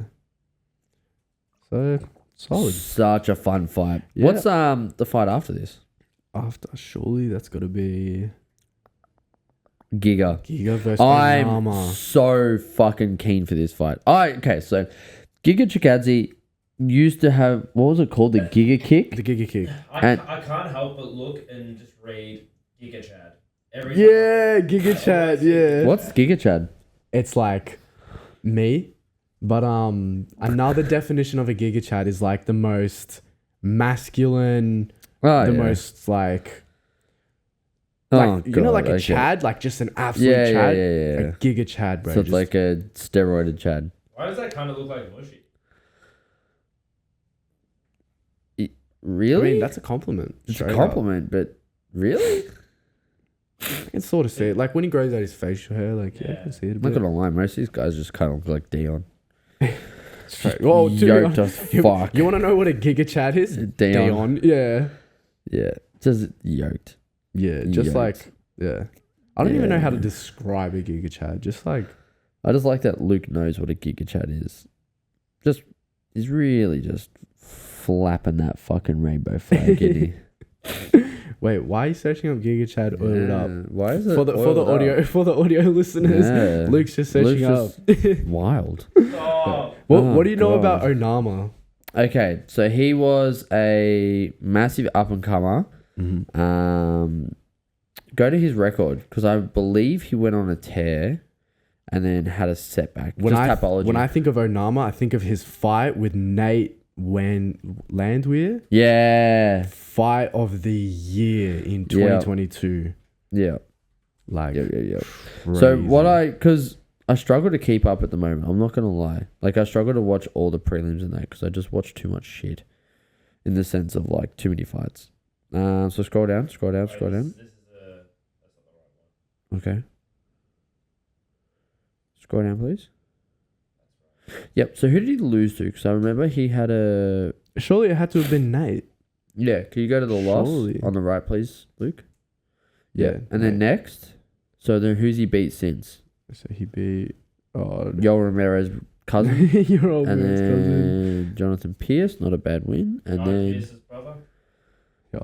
So, solid. Such a fun fight. Yeah. What's the fight after this? After, surely that's got to be... Giga. Giga versus I'm Onama. so fucking keen for this fight. Okay, so Giga Chikadze used to have, what was it called? The Giga Kick? The Giga kick. I can't help but look and just read Giga Chad. Every time. Yeah, Giga Chad, yeah. What's Giga Chad? It's like me, but another definition of a Giga Chad is like the most masculine, Oh, the yeah. most like Oh, you know, like a okay. Chad, like just an absolute Yeah, Chad, yeah. a Giga Chad, bro. So it's Just- like a steroided Chad. Why does that kind of look like mushy? Really? I mean, that's a compliment. it's a straight up. compliment, but really? I can sort of see it. Like when he grows out his facial hair, like yeah, I Yeah. can see it a I'm not bit. gonna lie, most of these guys just kind of look like Dion. Straight. Well, to be Yoked honest, as fuck. You want to know what a Giga Chad is? Dion. Yeah. Yeah, just yoked. Yeah, just Yoked. like, yeah. I don't even know how to Yeah. describe a Giga Chad. Just like, I just like that Luke knows what a Giga Chad is. He's really just flapping that fucking rainbow flag, isn't he? wait, why are you searching up Giga Chad? Oiled up. Why is it For the oiled up? audio listeners, Yeah. Luke's just searching Luke's up. just wild. Oh, What do you know God. about Onama? Okay, so he was a massive up and comer. Mm-hmm. Go to his record because I believe he went on a tear and then had a setback. When Tapology. I think of Onama, I think of his fight with Nate Landwehr. Yeah. Fight of the year in 2022. Yeah. Like, Yeah. So because I struggle to keep up at the moment. I'm not gonna lie. Like I struggle to watch all the prelims and that because I just watch too much shit. in the sense of like too many fights. So scroll down. This is that's not the right one. Okay. Scroll down, please. Yep. So who did he lose to? Because I remember he had a. Surely it had to have been Nate. Yeah. Can you go to the loss Surely. on the right, please, Luke? Yeah. And then next. So then who's he beat since? So he beat. Oh, Yoel Romero's cousin. your old And man's cousin. then Jonathan Pierce, not a bad win. And Ryan then Pierce's brother. Yeah.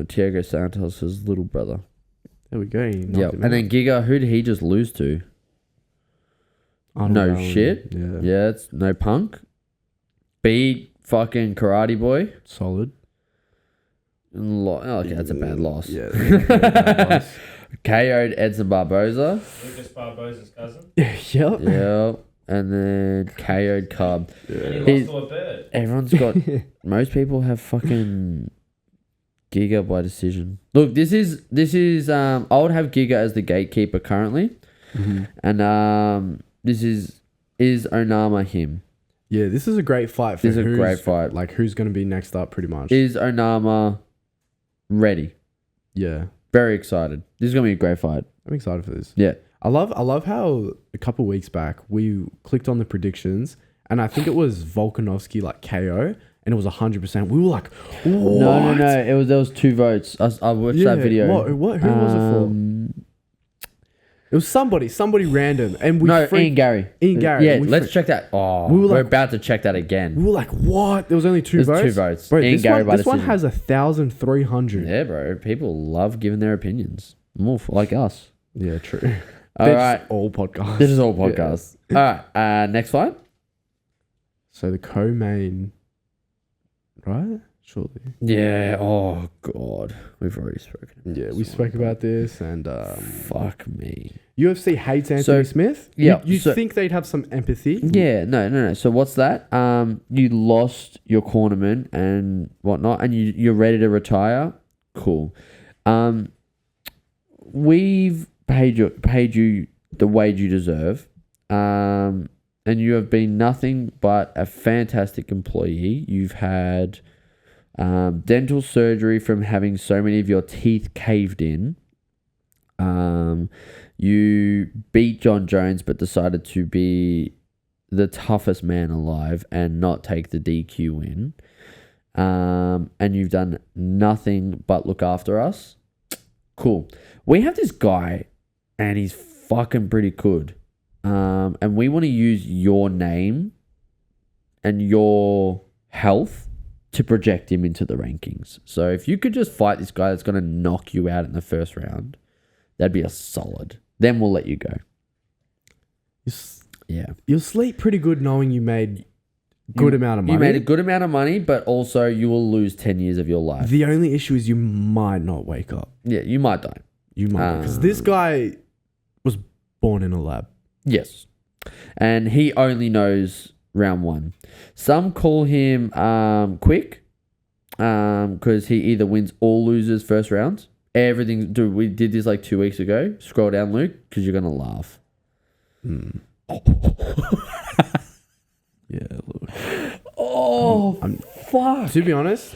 Thiago Santos' little brother. There we go. Yeah. And then Giga, who did he just lose to? No shit. Yeah. Yeah, it's no Punk. Beat fucking Karate Boy. Solid. Okay, that's a bad loss. Yeah. Bad loss. KO'd Edson Barboza. Lucas Barbosa's cousin. Yep. Yeah. And then KO'd Cub. And he lost to a bird. Everyone's got. Most people have fucking Giga by decision. Look, this is. I would have Giga as the gatekeeper currently, and this is Onama him. Yeah, this is a great fight. This is a great fight. Like, who's going to be next up, pretty much. Is Onama ready? Yeah. Very excited. This is gonna be a great fight. I'm excited for this. Yeah. I love how a couple weeks back we clicked on the predictions and I think it was Volkanovski like KO and it was 100%. We were like, what? No. There was 2 votes. I watched that video. What? Who was it for? It was somebody random, and we Ian Gary. Yeah, let's check that. Oh, We were we're like- about to check that again. We were like, what? There was only 2 There's votes. 2 votes. Bro, Ian this Gary one, by this one decision. has 1,300. Yeah, bro. People love giving their opinions. More like us. Yeah, true. All They're right. just all podcasts. This is all podcasts. All right. Next fight. So the co-main, right? Surely. Yeah. Oh God. We've already spoken. About Yeah, this we one. spoke about this, and Fuck me. UFC hates Anthony Smith. yeah, you so- think they'd have some empathy? Yeah, no. So what's that? You lost your cornerman and whatnot, and you're ready to retire. Cool. We've paid you the wage you deserve. And you have been nothing but a fantastic employee. You've had dental surgery from having so many of your teeth caved in. You beat John Jones, but decided to be the toughest man alive and not take the DQ win. And you've done nothing but look after us. Cool. We have this guy, and he's fucking pretty good. And we want to use your name and your health to project him into the rankings. So if you could just fight this guy that's going to knock you out in the first round, that'd be a solid. Then we'll let you go. Yeah. You'll sleep pretty good knowing you made good amount of money. You made a good amount of money, but also you will lose 10 years of your life. The only issue is you might not wake up. Yeah, you might die. You might. Because this guy was born in a lab. Yes. And he only knows round 1. Some call him quick because he either wins or loses first rounds. Everything, dude, we did this like 2 weeks ago. Scroll down, Luke, because you're going to laugh. Yeah, look. Oh, fuck. To be honest,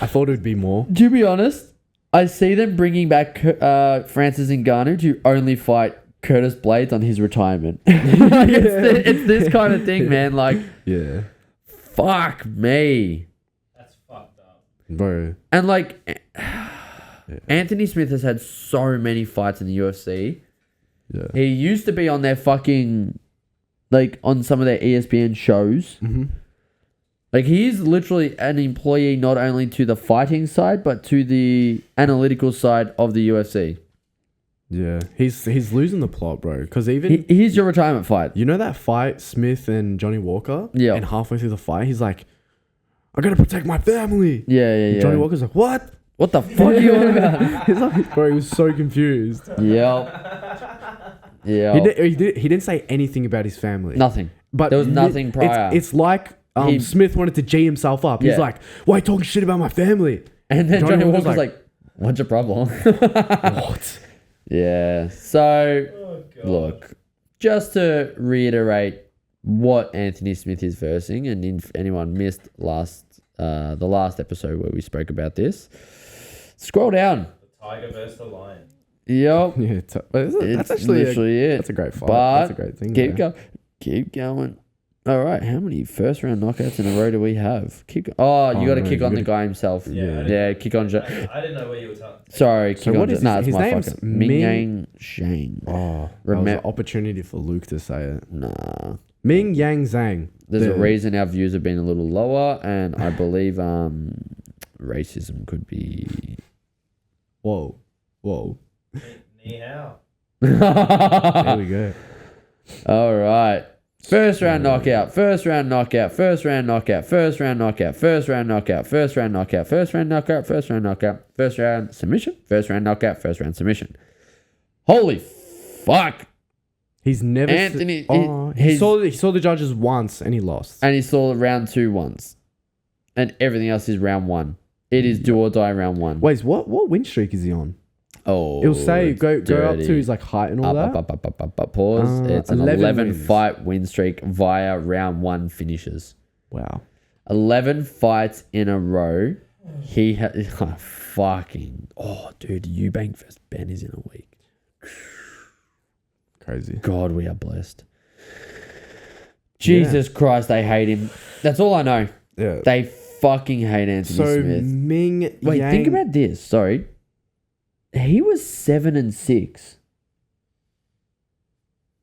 I thought it would be more. To be honest, I see them bringing back Francis Ngannou to only fight Curtis Blades on his retirement. It's this kind of thing, man. Like, Yeah. fuck me. That's fucked up. Bro. And like, Anthony Smith has had so many fights in the UFC. Yeah. He used to be on their fucking, like, on some of their ESPN shows. Mm-hmm. Like, he's literally an employee not only to the fighting side, but to the analytical side of the UFC. Yeah. He's losing the plot, bro. Because even... Here's your retirement fight. You know that fight, Smith and Johnny Walker? Yeah. And halfway through the fight, he's like, I gotta protect my family. Yeah. And Johnny Walker's like, what? What the fuck are you on about? He's like, bro, he was so confused. Yep. Yeah. He didn't say anything about his family. Nothing. But There was nothing prior. It's like He- Smith wanted to G himself up. Yeah. He's like, why are you talking shit about my family? And then Johnny Johnny Walker's Walker's like, what's your problem? What? Yeah. So, Oh, God. look, just to reiterate what Anthony Smith is versing, and if anyone missed the last episode where we spoke about this, scroll down. The tiger versus the lion. Yep. Yeah, that's It's actually literally it. That's a great fight. But That's a great thing. keep going. All right, how many first round knockouts in a row do we have? You got to kick on the guy himself. Yeah. Kick on. I didn't know where you were talking. Sorry, So kick on. what is Nah, it's his my name's fucker. Ming Yang Shang. Oh, that was an opportunity for Luke to say it. Nah. Ming Yang Zhang. There's a reason our views have been a little lower, and I believe racism could be. Whoa. Ni hao. There we go. All right. First round knockout. First round knockout. First round knockout. First round knockout. First round knockout. First round knockout. First round knockout. First round knockout. First round submission. First round knockout. First round submission. Holy fuck! He's never. Anthony. He saw the judges once and he lost. And he saw round 2 once, and everything else is round 1. It is do or die round 1. Wait, what win streak is he on? Oh, It'll say it's go up dirty. to his like height and all that. Up. Pause. It's an 11 11 wins. fight win streak via round 1 finishes. Wow. 11 fights in a row. He had dude, Eubank versus Ben is in a week. Crazy. God, we are blessed. Jesus Christ, they hate him. That's all I know. Yeah. They fucking hate Anthony So Smith. Ming Wait, Yang. think about this. Sorry. He was 7-6.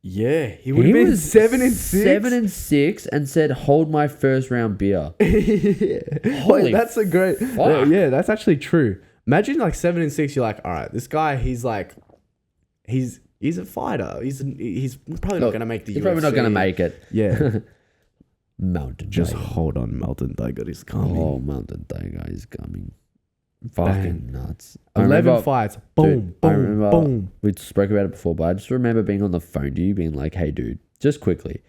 Yeah, he would have been 7-6. 7-6 and said, "Hold my first round beer." Holy, Holy that's a great. fuck. Yeah, that's actually true. Imagine like 7-6. You're like, all right, this guy, he's like, he's a fighter. He's probably not gonna make the. He's UFC. probably not gonna make it. Yeah. Mountain Just Tiger. hold on, Mountain Tiger is coming. Oh, Mountain Tiger is coming. Fucking nuts. I 11 remember- fights. Boom, I boom, remember boom. we spoke about it before, but I just remember being on the phone to you, being like, "Hey, dude, just quickly,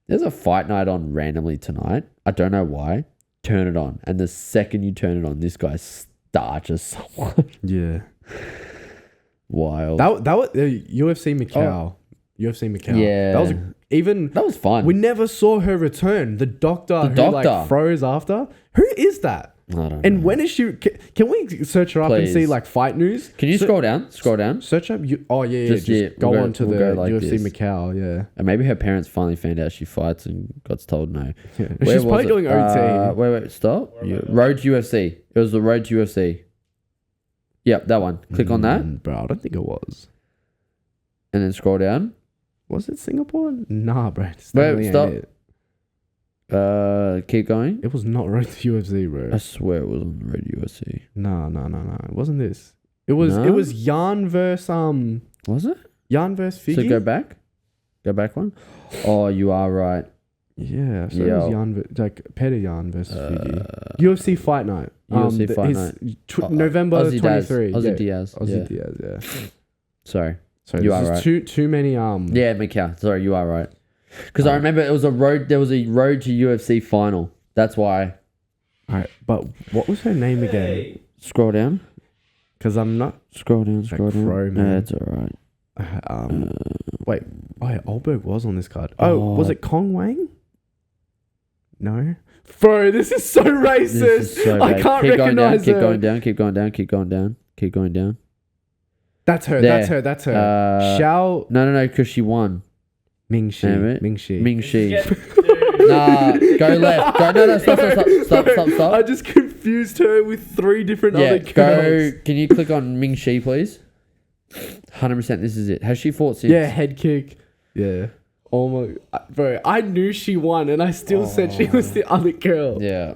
there's a fight night on randomly tonight. I don't know why. Turn it on." And the second you turn it on, this guy starches someone. Yeah. Wild. That was UFC Macau. UFC Macau. Yeah. That was even. That was fun. We never saw her return. The doctor who like froze after. Who is that? I don't know. And when is she? Can we search her up and see Please. like fight news? Can you scroll down? Scroll down. Search up. Just we'll go on to we'll the go like UFC this. Macau. Yeah. And maybe her parents finally found out she fights and got told no. Yeah. Where She's probably was it? doing OT. Wait, stop. Road to UFC. It was the Road to UFC. Yep, that one. Click on that. Bro, I don't think it was. And then scroll down. Was it Singapore? Nah, bro. It's Wait, definitely ain't stop. It. Keep going. It was not Road to UFC, bro. I swear it was on the Road to UFC. No. It wasn't this. It was No? it was Jan versus Was it? Jan versus Figgy. So go back. Go back one. Oh, you are right. Yeah, so it Yo. was Jan like Petty Jan versus Figgy. UFC Fight Night. UFC Fight Night. November Aussie 23. Aussie yeah. Diaz. Aussie Yeah. Diaz, yeah. Sorry. So You this are is right. too many Yeah, Macau. Sorry, you are right. Because I remember it was a road. There was a Road to UFC final. That's why. Alright, but what was her name again? Hey, Scroll down. Because I'm not Scroll down. Scroll down. crow, man. That's all right. wait. Oh yeah, Olberg was on this card. Oh, was it Kong Wang? No. Bro, this is so racist. This is so I bad. can't Keep going down. recognize Keep her. going down. Keep going down. Keep going down. Keep going down. That's her. There. That's her. Uh, Xiao No, because she won. Ming Shi. Damn it. Ming Shi. Ming Shi. yeah, dude. Nah, go left. Go. No, stop. I just confused her with 3 different Yeah, other girls. go. Can you click on Ming Shi, please? 100%. This is it. Has she fought since? Yeah, head kick. Yeah. Oh my, bro! I knew she won, and I still said she was the other girl. Yeah.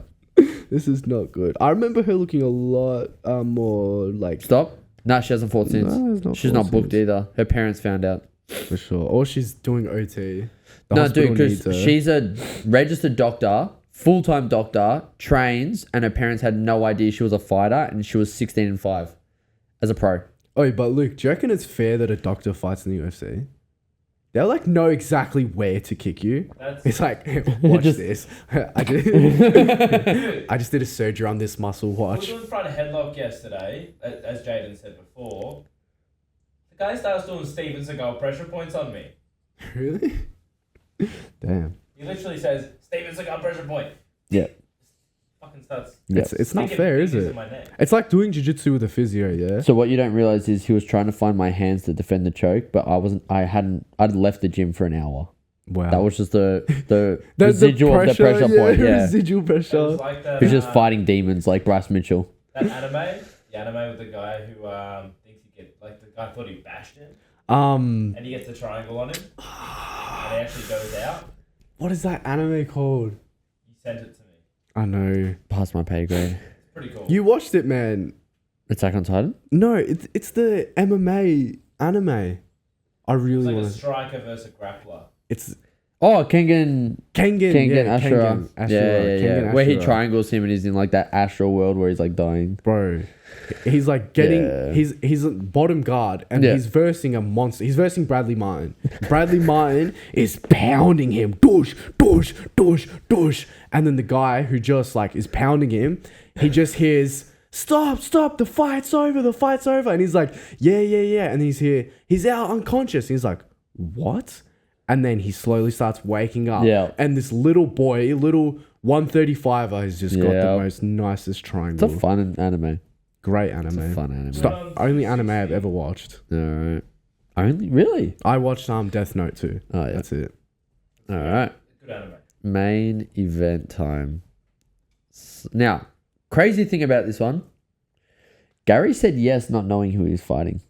This is not good. I remember her looking a lot more like Stop. Nah, she hasn't fought since. No, it's not She's fought not booked since. either. Her parents found out. for sure. Or she's doing OT. The No, hospital dude, because needs her. she's a registered doctor, full-time doctor, trains, and her parents had no idea she was a fighter, and she was 16-5 as a pro. Oh, but Luke, do you reckon it's fair that a doctor fights in the UFC? They'll like know exactly where to kick you. That's It's like, watch this. I just did a surgery on this muscle. I was Watch. doing front headlock yesterday, as Jaden said before. The guy starts doing Steven Seagal pressure points on me. Really? Damn. He literally says, Steven's a gun pressure point. Yeah. Fucking starts. Yeah. It's not sticking fair, is fingers it? in my neck. It's like doing jiu-jitsu with a physio, yeah? So what you don't realize is he was trying to find my hands to defend the choke, but I'd left the gym for an hour. Wow. That was just the residual of the pressure point. Yeah. Residual It pressure. was like that, He's just fighting demons like Bryce Mitchell. that the anime with the guy who thinks he get like the guy thought he bashed him, Um, and he gets the triangle on him, and he actually goes out. what is that anime called? He sent it to me. I know. Past my pay grade. It's pretty cool. You watched it, man. Attack on Titan? No, it's the MMA anime. I it's really like want a to. striker versus a grappler. It's Oh, Kengan Ashura. Yeah. Where he Ashura. triangles him and he's in like that astral world where he's like dying. Bro, he's like getting Yeah. he's a bottom guard and Yeah. he's versing a monster. He's versing Bradley Martin. Bradley Martin is pounding him, douche, douche, douche, douche, and then the guy who just like is pounding him, he just hears stop, the fight's over, and he's like yeah, and he's out unconscious. He's like what? And then he slowly starts waking up. Yeah. And this little 135er has just got the Yeah. most nicest It's triangle. a fun anime. Great anime. It's a fun anime. It's the only anime I've ever watched. Alright. Only? Really? I watched Death Note too. Oh, yeah. That's it. Alright. Good anime. Main event time. Now, crazy thing about this one. Gary said yes, not knowing who he's fighting.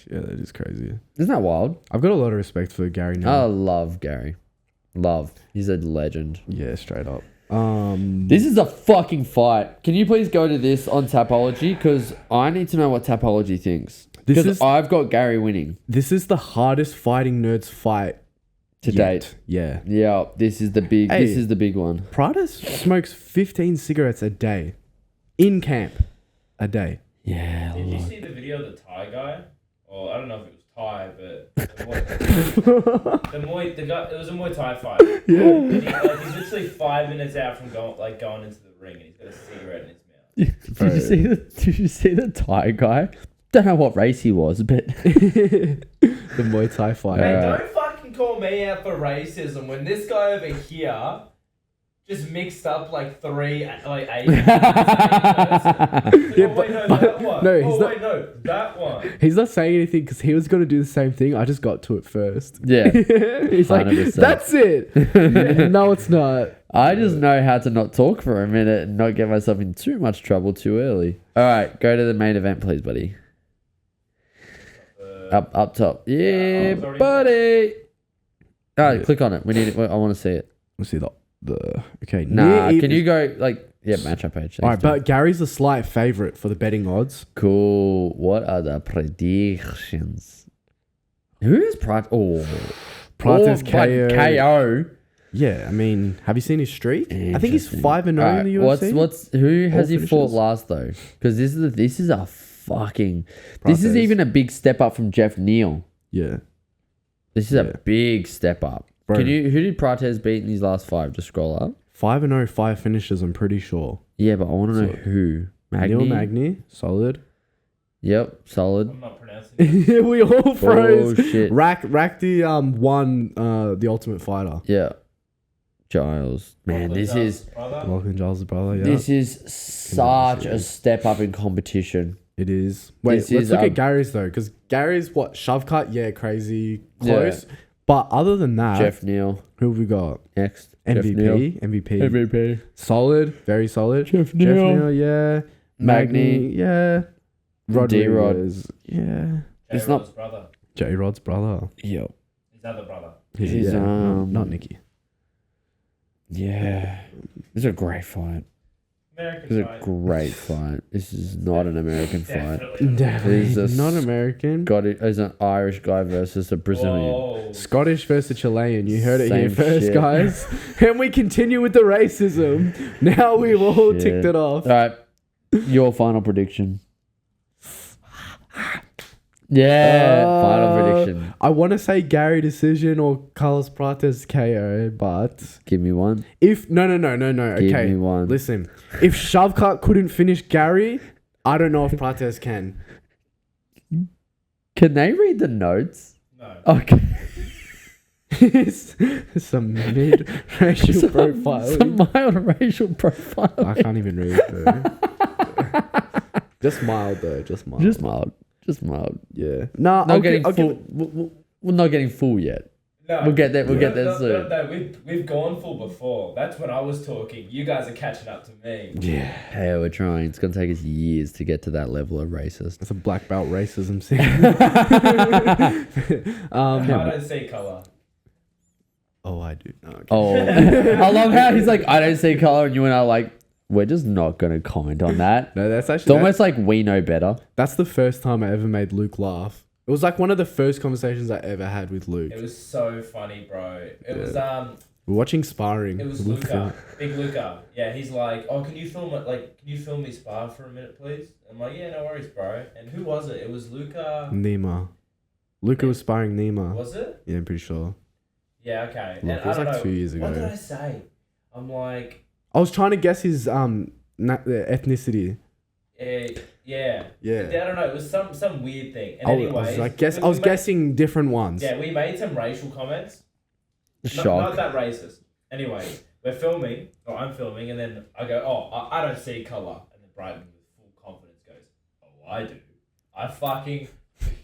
Yeah, that is crazy. Isn't that wild? I've got a lot of respect for Gary I now. love Gary. Love. He's a legend. Yeah, straight up. This is a fucking fight. Can you please go to this on Tapology? Because I need to know what Tapology thinks. This Because is- I've got Gary winning This is the hardest fighting nerds fight to yet. date. Yeah. Yeah, this is the big. Hey. This is the big one. Prada smokes 15 cigarettes a day. In camp. A day. Yeah. Did you see the video of the Thai guy? Or I don't know if it was Thai, but the guy. It was a Muay Thai fight. Yeah. And he's literally 5 minutes out from going into the ring, and he's got a cigarette in his mouth. Did you see the Thai guy? Don't know what race he was, but The Muay Thai fight. Man, Yeah. don't fucking call me out for racism when this guy over here just mixed up like Asian. Yeah, Wait, no, that one. no, he's not- Wait, no, that one. He's not saying anything because he was going to do the same thing. I just got to it first. yeah. He's like, 100%. that's it. No, it's not. I just know how to not talk for a minute and not get myself in too much trouble too early. All right, go to the main event, please, buddy. Up top. Yeah, it's already buddy. All right, Yeah. click on it. We need it. I want to see it. Let's see the okay. Nah, near can even- you go like matchup page? All right, but Gary's a slight favorite for the betting odds. Cool. What are the predictions? Who is Prat? Oh, Prate's but KO. Yeah, I mean, have you seen his streak? I think he's Interesting. 5-0 in the UFC. What's who has he All fought finishes. last though? Because this is a fucking. This is Prates. even a big step up from Jeff Neal. Yeah, This is Yeah. a big step up. Bro. Who did Prates beat in his last 5? Just scroll up. 5-0, 5 finishes. I'm pretty sure. Yeah, but I want to know So- who. Neil Magny, solid. Yep, solid. I'm not pronouncing it. We all froze. Bullshit. Rack the won the Ultimate Fighter. Yeah. Giles. Man, this is Lachlan Giles' brother. Yeah, this is such a step up in competition. it is. Wait, This let's is, look at Gary's though, because Gary's shove cut. Yeah, crazy close. Yeah. But other than that, Jeff Neal. who have we got? Next. Jeff MVP, Neal. MVP, MVP. solid, very solid. Jeff Neal. Yeah. Magny. Yeah. D-Rod. Rodriguez, yeah. It's not- J-Rod's brother. J Rod's brother. Yep. His other brother. He's, yeah, not Nicky. Yeah. This is a great fight. American This is a fight. great fight. This is not an American fight. Definitely. Definitely He's a not American. It's an Irish guy versus a Brazilian. Whoa. Scottish versus Chilean. You heard it here Same first, shit. guys. And we continue with the racism. Now we've all Shit. ticked it off. All right. Your final prediction. Yeah. Final prediction. I want to say Gary decision or Carlos Prates KO, but Give me one. if no. Give Okay, me one. listen. If Shavkat couldn't finish Gary, I don't know if Prates can. Can they read the notes? No. Okay. Some mid-racial profiling. Some mild racial profile. I can't even read it, though. Just mild, though. Just mild. Just mild. Yeah. No, Not getting full. We're not getting full yet. No, We'll get there. We'll get there soon. No, we've gone full before. That's when I was talking. You guys are catching up to me. Yeah. Hey, we're trying. It's gonna take us years to get to that level of racist. That's a black belt racism thing. I don't see colour. Oh, I do. No, okay. Oh, I love how he's like, I don't see color, and you and I are like, we're just not gonna comment on that. No, that's It's actually almost like we know better. that's the first time I ever made Luke laugh. It was like one of the first conversations I ever had with Luke. It was so funny, bro. It was We're watching sparring. It was Luke Luca, big Luca. Yeah, he's like, oh, can you film it? Like, can you film me spar for a minute, please? I'm like, yeah, no worries, bro. And who was it? It was Luca. Nima. Luca was sparring Nima. Was it? Yeah, I'm pretty sure. Yeah, okay. Look, And it was I don't like know, 2 years ago. What did I say? I'm like, I was trying to guess his ethnicity. yeah. Yeah. I don't know. It was some weird thing. And I anyways, was guessing different ones. Yeah, we made some racial comments. Shock. Not that racist. Anyway, we're filming, or I'm filming, and then I go, oh, I don't see colour. And then Brighton with full confidence goes, oh, I do. I fucking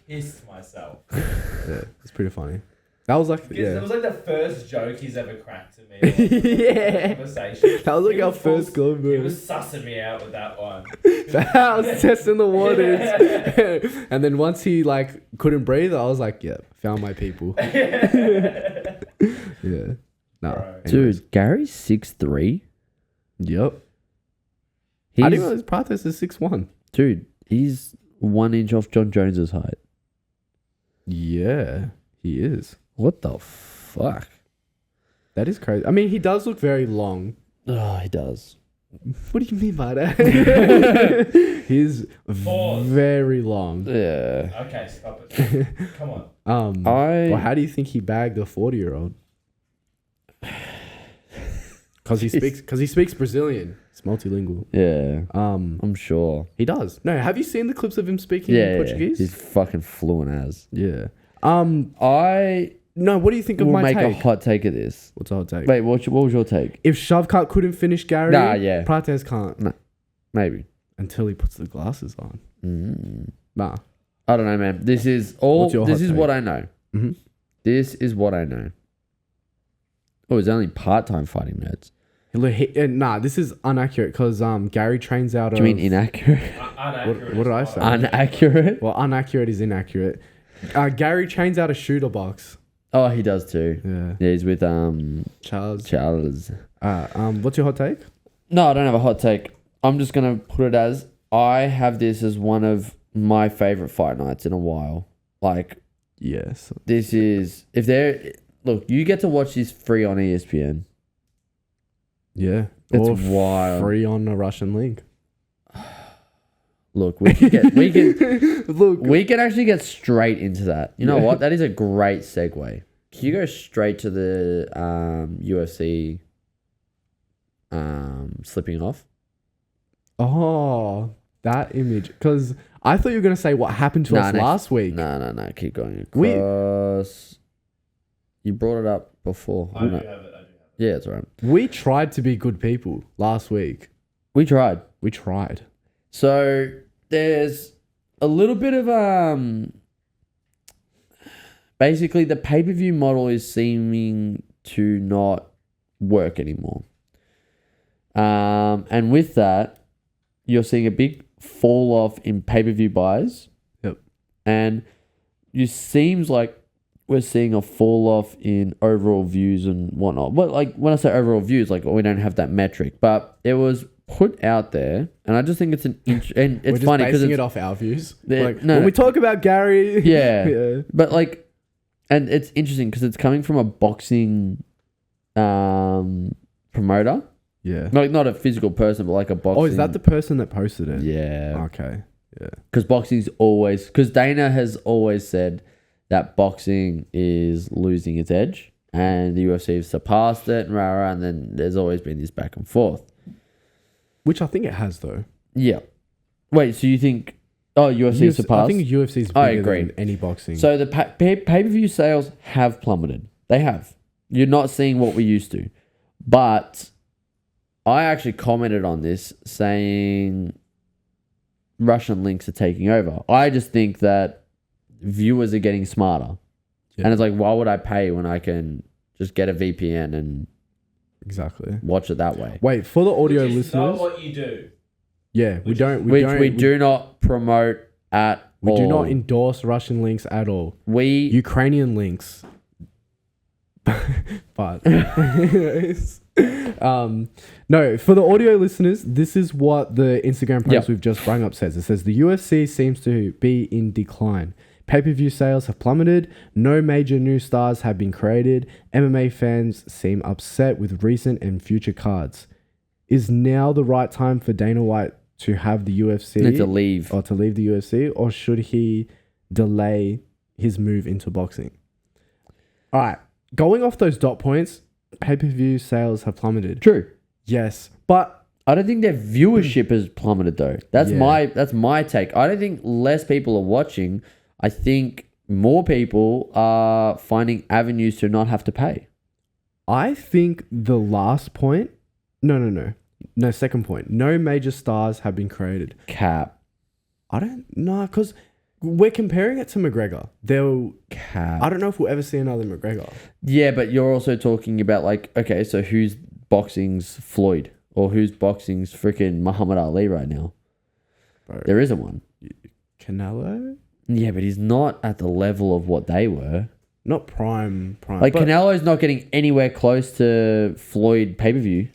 pissed myself. Yeah, it's pretty funny. That was like, It was like the first joke he's ever cracked to me. Yeah. Conversation. That was like our first go, He bro. was sussing me out with that one. I was testing the waters. And then once he like couldn't breathe, I was like, yeah, found my people. Yeah. No. Bro. Dude, Gary's 6'3". Yep. He's, I didn't realize Prates is 6'1". dude, he's 1 inch off John Jones's height. Yeah, he is. What the fuck? That is crazy. I mean, he does look very long. Oh, he does. What do you mean by that? He's Pause. very long. Yeah. Okay, stop it. Come on. Well, how do you think he bagged a 40-year-old? Because he speaks Brazilian. It's multilingual. Yeah. Um, I'm sure. he does. No, have you seen the clips of him speaking Yeah. Portuguese? He's fucking fluent as. Yeah. I No, what do you think of will my make take? a hot take of this. What's the hot take? Wait, what was your take? If Shavkat couldn't finish Gary, Nah, yeah. Prates can't. Maybe. Until he puts the glasses on. Nah. I don't know, man. This is all. What's your This hot is take? what I know. Mm-hmm. This is what I know. Oh, it's only part-time fighting nerds. Nah, this is inaccurate because Gary trains out Do of... you mean inaccurate? Inaccurate. What did I as say? well. Inaccurate? Well, inaccurate is inaccurate. Gary trains out a shooter box. Oh, he does too. Yeah. Yeah, he's with Charles. Charles. What's your hot take? No, I don't have a hot take. I'm just gonna put it as I have this as one of my favorite fight nights in a while. Like, Yes. this is look, you get to watch this free on ESPN. Yeah. It's Or wild. free on a Russian link. Look, we can Look. we can actually get straight into that. You know what? That is a great segue. Can you go straight to the UFC slipping off? Oh, that image. Because I thought you were going to say what happened to us last week. No. Keep going across. You brought it up before. I do have it. Yeah, it's all right. We tried to be good people last week. We tried. So there's a little bit of basically the pay-per-view model is seeming to not work anymore. And with that, you're seeing a big fall off in pay-per-view buys. Yep. And it seems like we're seeing a fall off in overall views and whatnot. But like when I say overall views, like we don't have that metric, but it was put out there, and I just think it's and it's we're just funny because basing it's it off our views. No, when we talk about Gary, yeah. But like, and it's interesting because it's coming from a boxing promoter, yeah. like not a physical person, but like a boxing. Oh, is that the person that posted it? Yeah. Okay. Yeah. Because boxing's always Dana has always said that boxing is losing its edge, and the UFC have surpassed it, and then there's always been this back and forth. Which I think it has though. Yeah. Wait, so you think? Oh, UFC surpassed. I think UFC's I bigger agree. than any boxing. So the pay-per-view sales have plummeted. They have. You're not seeing what we used to. But I actually commented on this saying Russian links are taking over. I just think that viewers are getting smarter. Yeah. And it's like, why would I pay when I can just get a VPN and exactly watch it that way? Wait, for the audio Which is listeners. not what you do. Yeah, we do not promote at we all. do not endorse Russian links at all. We Ukrainian links. But anyways, no, for the audio listeners, this is what the Instagram post we've just brought up says. It says the UFC seems to be in decline. Pay-per-view sales have plummeted. No major new stars have been created. MMA fans seem upset with recent and future cards. Is now the right time for Dana White to have the UFC to leave or to leave the UFC, or should he delay his move into boxing? All right, going off those dot points, pay-per-view sales have plummeted. True. Yes, but I don't think their viewership has plummeted though. That's my take. I don't think less people are watching. I think more people are finding avenues to not have to pay. I think the last point, no, second point. No major stars have been created. Cap. I don't know, because we're comparing it to McGregor. Cap. I don't know if we'll ever see another McGregor. Yeah, but you're also talking about like, okay, so who's boxing's Floyd or who's boxing's freaking Muhammad Ali right now? Bro, there isn't one. Canelo? Yeah, but he's not at the level of what they were. Not prime. Like Canelo's not getting anywhere close to Floyd pay-per-view.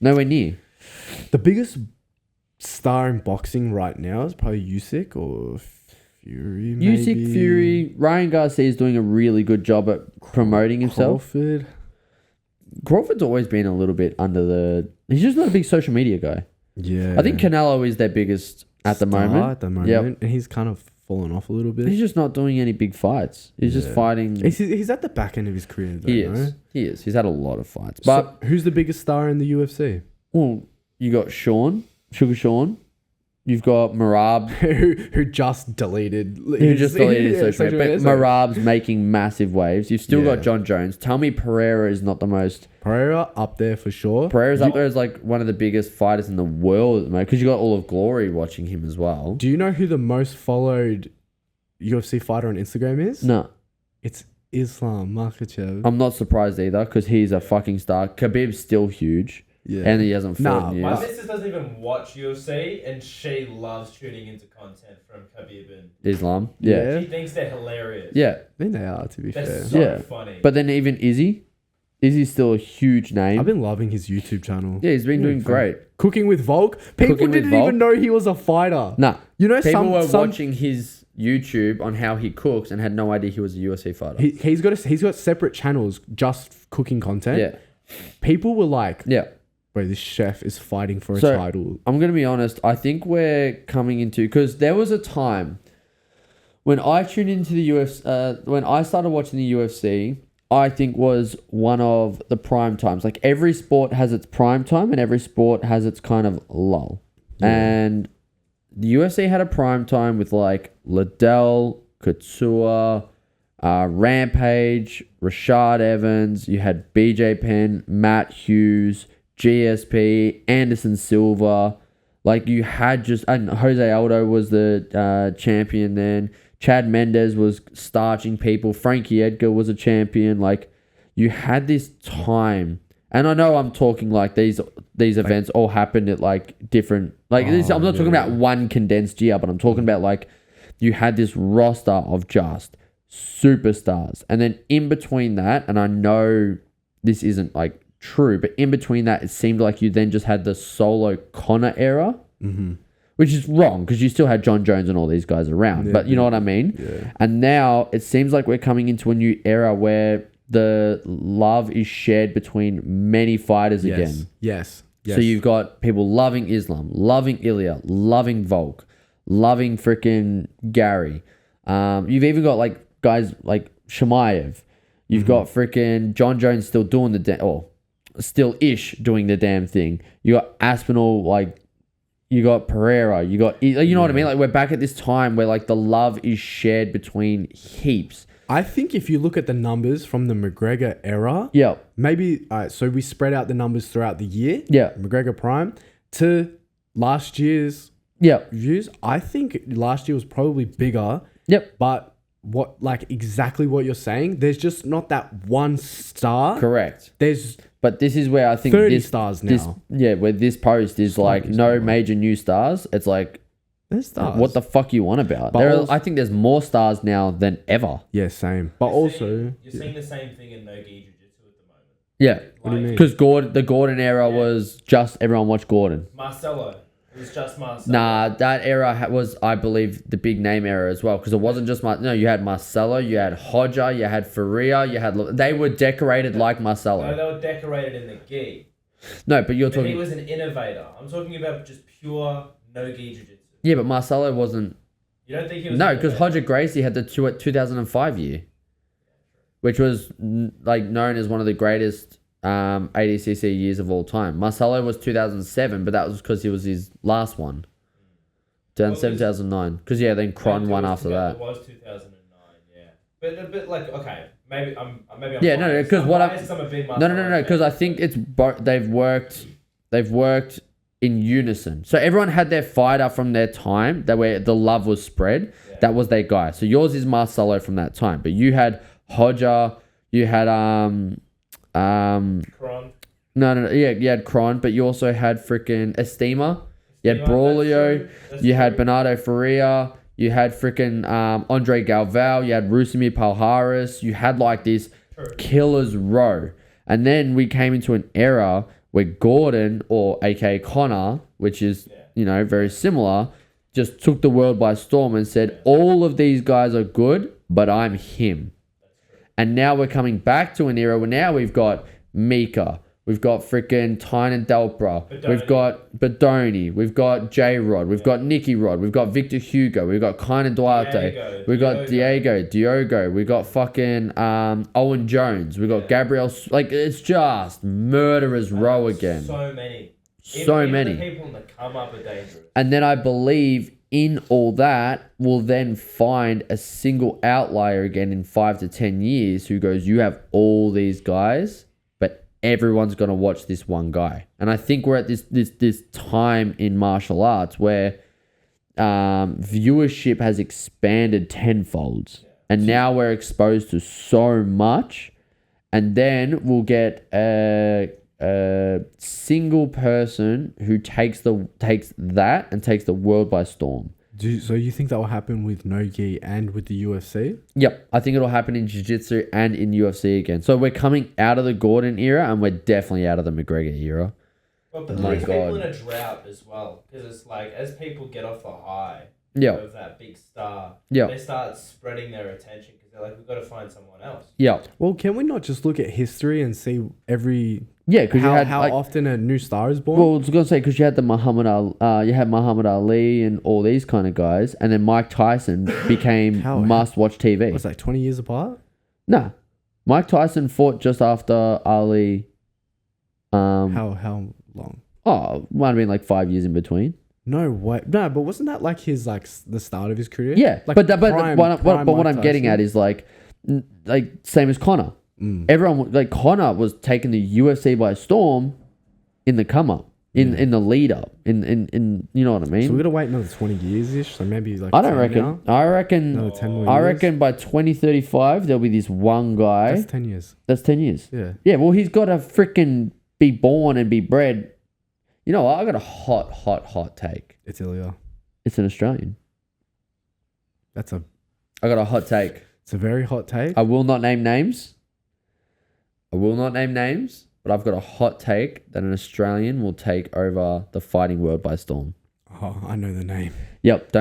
Nowhere near. The biggest star in boxing right now is probably Usyk or Fury. Usyk, Fury. Ryan Garcia is doing a really good job at promoting himself. Crawford's always been a little bit under the... He's just not a big social media guy. Yeah. I think Canelo is their biggest at the moment. At the moment. And he's kind of fallen off a little bit. He's just not doing any big fights. He's just fighting... He's at the back end of his career, though. He is. He's had a lot of fights. But so who's the biggest star in the UFC? Well, you got Sugar Sean. You've got Marab. who just deleted... his social media. But Marab's making massive waves. You've still got John Jones. Tell me Pereira is not the most... Pereira up there for sure. Pereira's up there as like one of the biggest fighters in the world at the moment because you got all of Glory watching him as well. Do you know who the most followed UFC fighter on Instagram is? No. It's Islam Makhachev. I'm not surprised either because he's a fucking star. Khabib's still huge. Yeah. And he hasn't fought in years. My sister doesn't even watch UFC and she loves tuning into content from Khabib and Islam. Yeah. She thinks they're hilarious. Yeah. I think they are, to be fair. They're so funny. But then even Izzy's still a huge name. I've been loving his YouTube channel. Yeah, he's been doing great. Cooking with Volk. People didn't even know he was a fighter. Nah. You know, people were watching his YouTube on how he cooks and had no idea he was a UFC fighter. He's got separate channels just cooking content. Yeah. People were like, yeah, bro, this chef is fighting for a title. I'm going to be honest. I think we're coming into... Because there was a time when I tuned into the UFC... when I started watching the UFC... I think was one of the prime times. Like every sport has its prime time and every sport has its kind of lull. Yeah. And the UFC had a prime time with like Liddell, Couture, Rampage, Rashad Evans. You had BJ Penn, Matt Hughes, GSP, Anderson Silva. Like you had just... And Jose Aldo was the champion then. Chad Mendez was starching people. Frankie Edgar was a champion. Like, you had this time. And I know I'm talking like these events all happened at like different... Like, I'm not talking about one condensed year, but I'm talking about like you had this roster of just superstars. And then in between that, and I know this isn't like true, but in between that, it seemed like you then just had the solo Conor era. Mm-hmm. Which is wrong because you still had John Jones and all these guys around. But you know what I mean? Yeah. And now it seems like we're coming into a new era where the love is shared between many fighters again. Yes. So you've got people loving Islam, loving Ilya, loving Volk, loving freaking Gary. You've even got like guys like Shemaev. You've got freaking John Jones still doing still-ish doing the damn thing. You got Aspinall, like... You got Pereira, you know what I mean? Like we're back at this time where like the love is shared between heaps. I think if you look at the numbers from the McGregor era, Yeah. maybe so we spread out the numbers throughout the year. Yeah. McGregor Prime to last year's Yeah. views. I think last year was probably bigger. Yep. But exactly what you're saying, there's just not that one star. Correct. But this is where I think 30 stars now. Where this post is like no major new stars. It's like, There's stars. what the fuck you on about? But I think there's more stars now than ever. Yeah, same. But You're seeing the same thing in no-gi jiu-jitsu at the moment. Yeah. What do you mean? Because the Gordon era was just everyone watched Gordon. Marcelo. It was just Marcelo. Nah, that era was, I believe, the big name era as well. Because it wasn't just you had Marcelo, you had Hodja, you had Faria, they were decorated like Marcelo. No, they were decorated in the gi. No, but you're But talking. he was an innovator. I'm talking about just pure no-gi jiu-jitsu. Yeah, but Marcelo wasn't. You don't think he was? No, because Hodja Gracie had the 2005 year, which was known as one of the greatest ADCC years of all time. Marcelo was 2007, but that was because he was his last one. 2007, 2009. Because then Cron won after that. It was 2009, yeah. But like, okay, maybe I'm Yeah, no, because what I'm a big Marcelo no, because I think it's they've worked in unison. So everyone had their fighter from their time that where the love was spread. Yeah. That was their guy. So yours is Marcelo from that time, but you had Hodja, you had Cron. No, yeah, you had Cron, but you also had freaking Estima. You had Braulio. You had Bernardo Faria. You had freaking Andre Galvao. You had Rusumir Palhares. You had like this killer's row. And then we came into an era where Gordon, or aka Connor, which is, very similar, just took the world by storm and said, all of these guys are good, but I'm him. And now we're coming back to an era where now we've got Mika, we've got freaking Tynan Delpra, we've got Badoni, we've got J-Rod, we've got Nicky Rod, we've got Victor Hugo, we've got Kynan Duarte, we've got Diogo, we've got fucking Owen Jones, we've got Gabriel. Like, it's just murderers row again. So many. So many. The people in the come up are dangerous. And then I believe in all that, we'll then find a single outlier again in 5 to 10 years who goes, you have all these guys, but everyone's going to watch this one guy. And I think we're at this time in martial arts where viewership has expanded tenfold. And now we're exposed to so much. And then we'll get a single person who takes that and takes the world by storm. So you think that will happen with no-gi and with the UFC? Yep, I think it'll happen in jiu-jitsu and in UFC again. So we're coming out of the Gordon era and we're definitely out of the McGregor era. But there's people in a drought as well, because it's like as people get off the high of that big star, they start spreading their attention because they're like, we've got to find someone else. Yeah. Well, can we not just look at history and see because how often a new star is born? Well, I was gonna say because you had Muhammad Ali and all these kind of guys, and then Mike Tyson became must-watch TV. Was that 20 years apart? Nah, Mike Tyson fought just after Ali. How long? Oh, might have been like 5 years in between. No way. No, but wasn't that like his the start of his career? Yeah, like but what I'm getting at is like same as Connor. Everyone Connor was taking the UFC by storm in the come up, in the lead up, in you know what I mean. So we're gonna wait another 20 years ish. So maybe like I don't reckon. Now? I reckon. Another 10 more I years? reckon by 2035 there'll be this one guy. That's 10 years. That's 10 years. Yeah. Yeah. Well, he's got to freaking be born and be bred. You know what? I got a hot take. It's Ilya. It's an Australian. I got a hot take. It's a very hot take. I will not name names. But I've got a hot take that an Australian will take over the fighting world by storm. Oh, I know the name. Yep.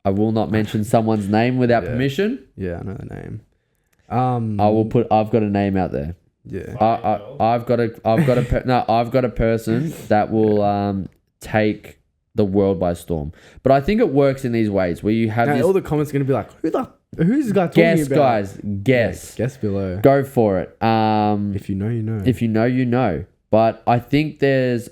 I will not mention someone's name without permission. Yeah, I know the name. I've got a name out there. Yeah. I've got a person that will take the world by storm. But I think it works in these ways where you have all the comments are gonna be like, who's this guy talking about? Guys, guess. Yeah, guess below. Go for it. If you know, you know. If you know, you know. But I think there's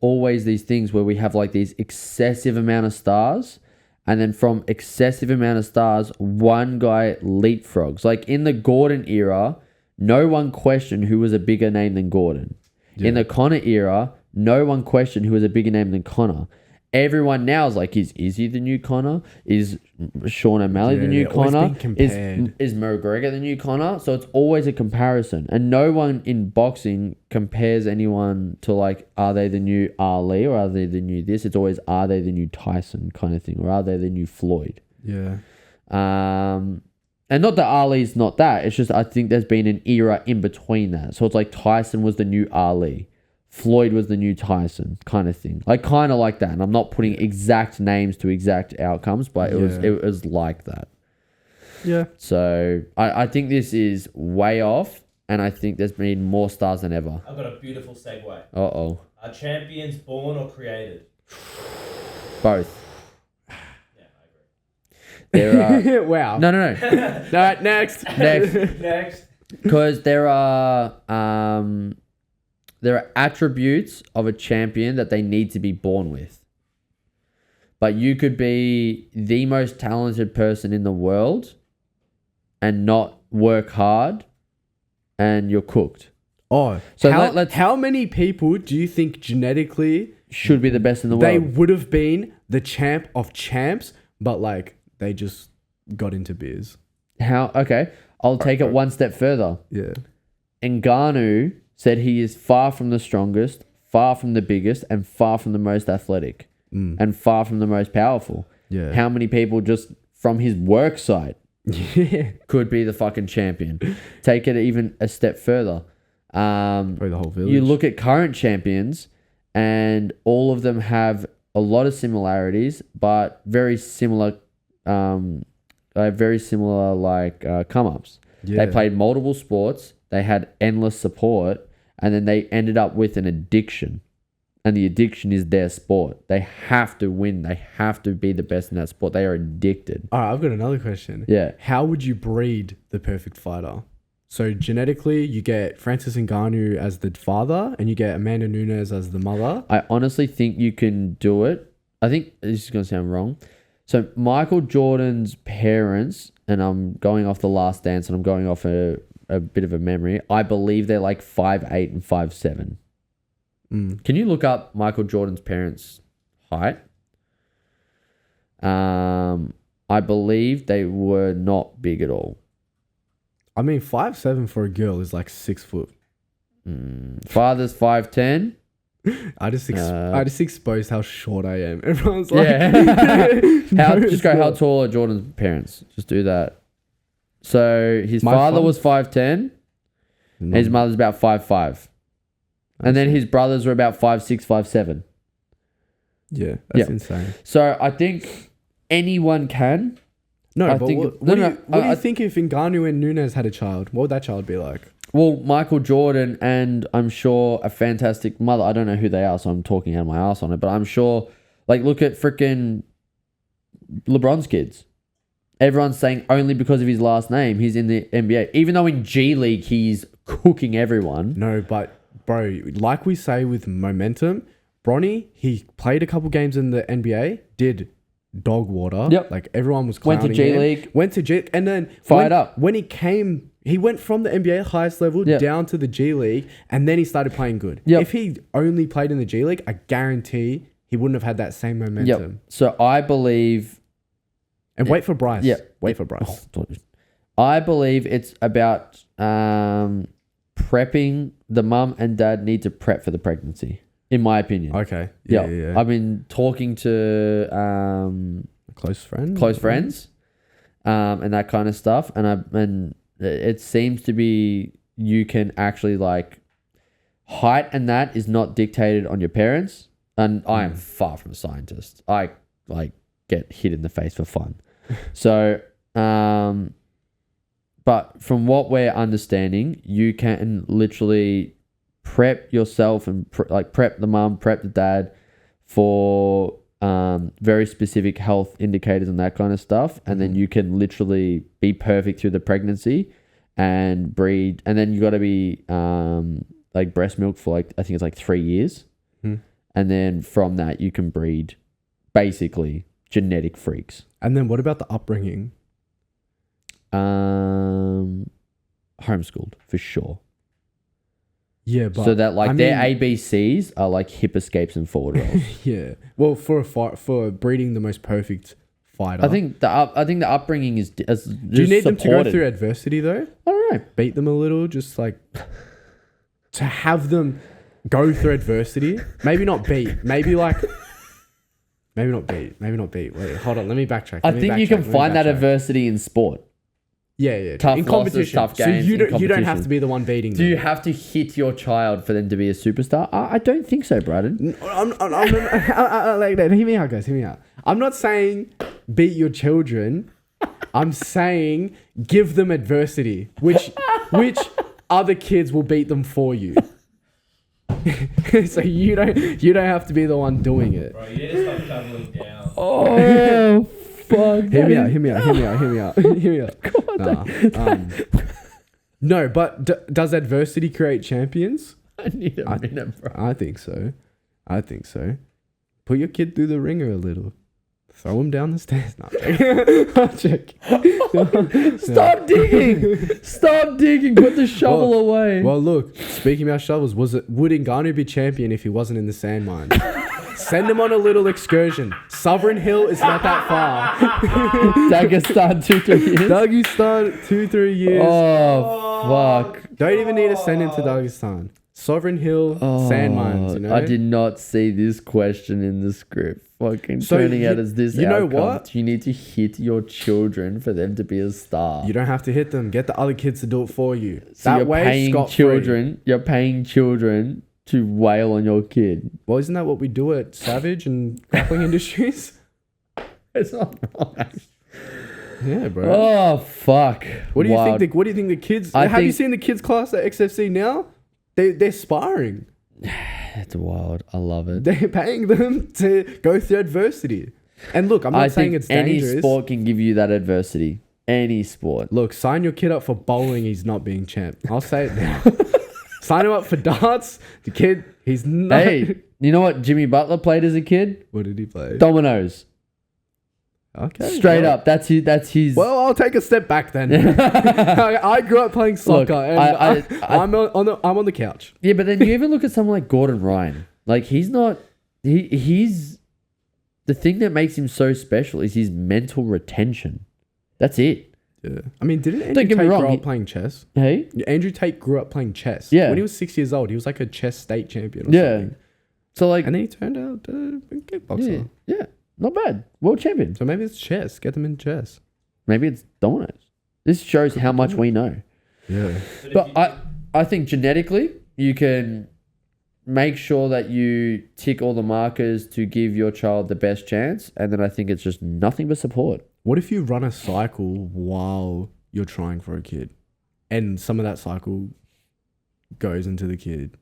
always these things where we have like these excessive amount of stars, And then from excessive amount of stars, one guy leapfrogs. Like in the Gordon era, no one questioned who was a bigger name than Gordon. Yeah. In the Connor era, no one questioned who was a bigger name than Connor. Everyone now is like, is he the new Connor? Is Sean O'Malley the new they're always Connor? being compared. Is McGregor the new Connor? So it's always a comparison. And no one in boxing compares anyone to like, are they the new Ali or are they the new this? It's always, are they the new Tyson kind of thing, or are they the new Floyd? Yeah. And not that Ali's not that. It's just I think there's been an era in between that. So it's like Tyson was the new Ali. Floyd was the new Tyson kind of thing. Like kind of like that. And I'm not putting exact names to exact outcomes, but it was like that. Yeah. So I think this is way off, and I think there's been more stars than ever. I've got a beautiful segue. Uh-oh. Are champions born or created? Both. Yeah, I agree. There are... Wow. No. No, next. Next. Because there are attributes of a champion that they need to be born with. But you could be the most talented person in the world and not work hard, and you're cooked. Oh, So so how many people do you think genetically Should be the best in the they world. would have been the champ of champs, but like they just got into beers? How? Okay, I'll take it one step further. Yeah. Ngannou said he is far from the strongest, far from the biggest, and far from the most athletic, and far from the most powerful. Yeah. How many people just from his work site Yeah. could be the fucking champion? Take it even a step further. Probably the whole village. You look at current champions, and all of them have a lot of similarities, but very similar, come ups. Yeah. They played multiple sports. They had endless support, and then they ended up with an addiction. And the addiction is their sport. They have to win. They have to be the best in that sport. They are addicted. All right, I've got another question. Yeah. How would you breed the perfect fighter? So genetically, you get Francis Ngannou as the father, and you get Amanda Nunes as the mother. I honestly think you can do it. I think this is going to sound wrong. So Michael Jordan's parents, and I'm going off The Last Dance, and I'm going off a bit of a memory. I believe they're like 5'8" and 5'7". Can you look up Michael Jordan's parents' height? I believe they were not big at all. I mean, 5'7" for a girl is like 6 foot. Father's 5'10". I just exposed how short I am. Everyone's like, Yeah. Just go, how No. tall are Jordan's parents? Just do that. So his My father father- was 5'10", and his mother's about 5'5". And then his brothers were about 5'6", 5'7". Yeah, that's Yeah. insane. So I think anyone can. No, I but think- what no, do no, you, what do you I- think if Ngannou and Nunes had a child? What would that child be like? Well, Michael Jordan and I'm sure a fantastic mother. I don't know who they are, so I'm talking out of my ass on it. But I'm sure, like, look at freaking LeBron's kids. Everyone's saying only because of his last name he's in the NBA. Even though in G League he's cooking everyone. No, but bro, like we say with momentum, Bronny, he played a couple games in the NBA, did dog water. Yep. Like everyone was Went to clowning G him. League. Went to G, and then Fired up. when he went from the NBA highest level Yep. down to the G League, and then he started playing good. Yep. If he only played in the G League, I guarantee he wouldn't have had that same momentum. Yep. So I believe. And wait for Bryce. Yeah. Wait for Bryce. I believe it's about prepping. The mum and dad need to prep for the pregnancy, in my opinion. Okay. Yeah. I've been talking to Close friend. close friends, and that kind of stuff, and it seems to be you can actually like height, and that is not dictated on your parents. And I am far from a scientist. I like get hit in the face for fun. So, but from what we're understanding, you can literally prep yourself and prep the mum, prep the dad for very specific health indicators and that kind of stuff. And then you can literally be perfect through the pregnancy and breed. And then you got to be like breast milk for like, I think it's like 3 years. And then from that you can breed basically genetic freaks. And then what about the upbringing? Homeschooled for sure. Yeah, but So that like I their mean- ABCs are like hip escapes and forward rolls. Yeah. Well, for breeding the most perfect fighter. I think the upbringing is Do you need them to go through adversity though? I don't know. Beat them a little, just like to have them go through adversity. Maybe not beat. Maybe like. Maybe not beat. Wait, hold on. Let me backtrack. I think you can find that adversity in sport. Yeah. Tough in losses, competition. tough games, So you in don't have competition. to be the one beating Do them. you have to hit your child for them to be a superstar? I don't think so, Braden. I'm like that. Hear me out, guys. Hear me out. I'm not saying beat your children. I'm saying give them adversity, which other kids will beat them for you. So you don't have to be the one doing it. Bro, you need to stop doubling down. Oh, fuck. Hear me out. No, but does adversity create champions? I need a minute, bro. I think so. Put your kid through the ringer a little. Throw him down the stairs. No, I'm joking. Stop digging. Put the shovel away. Well, look. Speaking about shovels, would Ngannou be champion if he wasn't in the sand mine? Send him on a little excursion. Sovereign Hill is not that far. Dagestan 2-3 years. Dagestan 2-3 years. Oh, fuck. Don't even need to send him to Dagestan. Sovereign Hill, sand mines. You know. I did not see this question in the script. Fucking turning out as this. You know outcome. what? You need to hit your children for them to be a star. You don't have to hit them. Get the other kids to do it for you. So that you're way, paying scot-free. children. You're paying children to wail on your kid. Well, isn't that what we do at Savage and Grappling Industries? It's not wrong. Yeah, bro. Oh fuck! What do you Wild. think? What do you think the kids? I Have you think- seen the kids class at XFC now? They're sparring. That's wild. I love it. They're paying them to go through adversity. And look, I'm not saying think it's any dangerous. sport can give you that adversity. Any sport. Look, sign your kid up for bowling. He's not being champ. I'll say it now. Sign him up for darts. The kid, he's not. Hey, you know what Jimmy Butler played as a kid? What did he play? Dominoes. Okay. Straight well. up. That's his. Well, I'll take a step back then. I grew up playing soccer, Look, and I'm on the couch. Yeah, but then you even look at someone like Gordon Ryan. Like he's not. He's the thing that makes him so special is his mental retention. That's it. Yeah. I mean, didn't Andrew Don't get me Tate wrong, grow he- up playing chess? Hey. Andrew Tate grew up playing chess. Yeah. When he was 6 years old, he was like a chess state champion or Yeah. something. So like. And then he turned out a kickboxer. Yeah. Not bad. World champion. So maybe it's chess. Get them in chess. Maybe it's dominoes. This shows how much we know. Yeah. But I think genetically you can make sure that you tick all the markers to give your child the best chance, and then I think it's just nothing but support. What if you run a cycle while you're trying for a kid, and some of that cycle goes into the kid?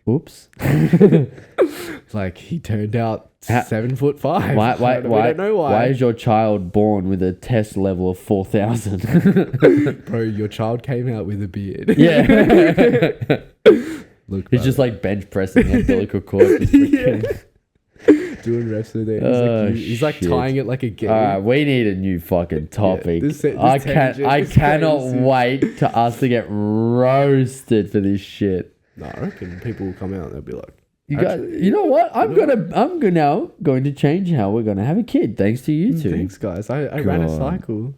Oops. It's like he turned out 7'5". Why? We don't know why. Why is your child born with a test level of 4,000? Bro, your child came out with a beard. Yeah. Look, He's just like bench pressing the umbilical cord. He's freaking- doing reps with it. Oh, He's like shit. tying it like a game. All right, we need a new fucking topic. this I tangent is cannot crazy. wait to us to get roasted for this shit. No, I reckon people will come out and they'll be like, You know what? I'm now going to change how we're gonna have a kid, thanks to you two. thanks guys. I ran a God. cycle.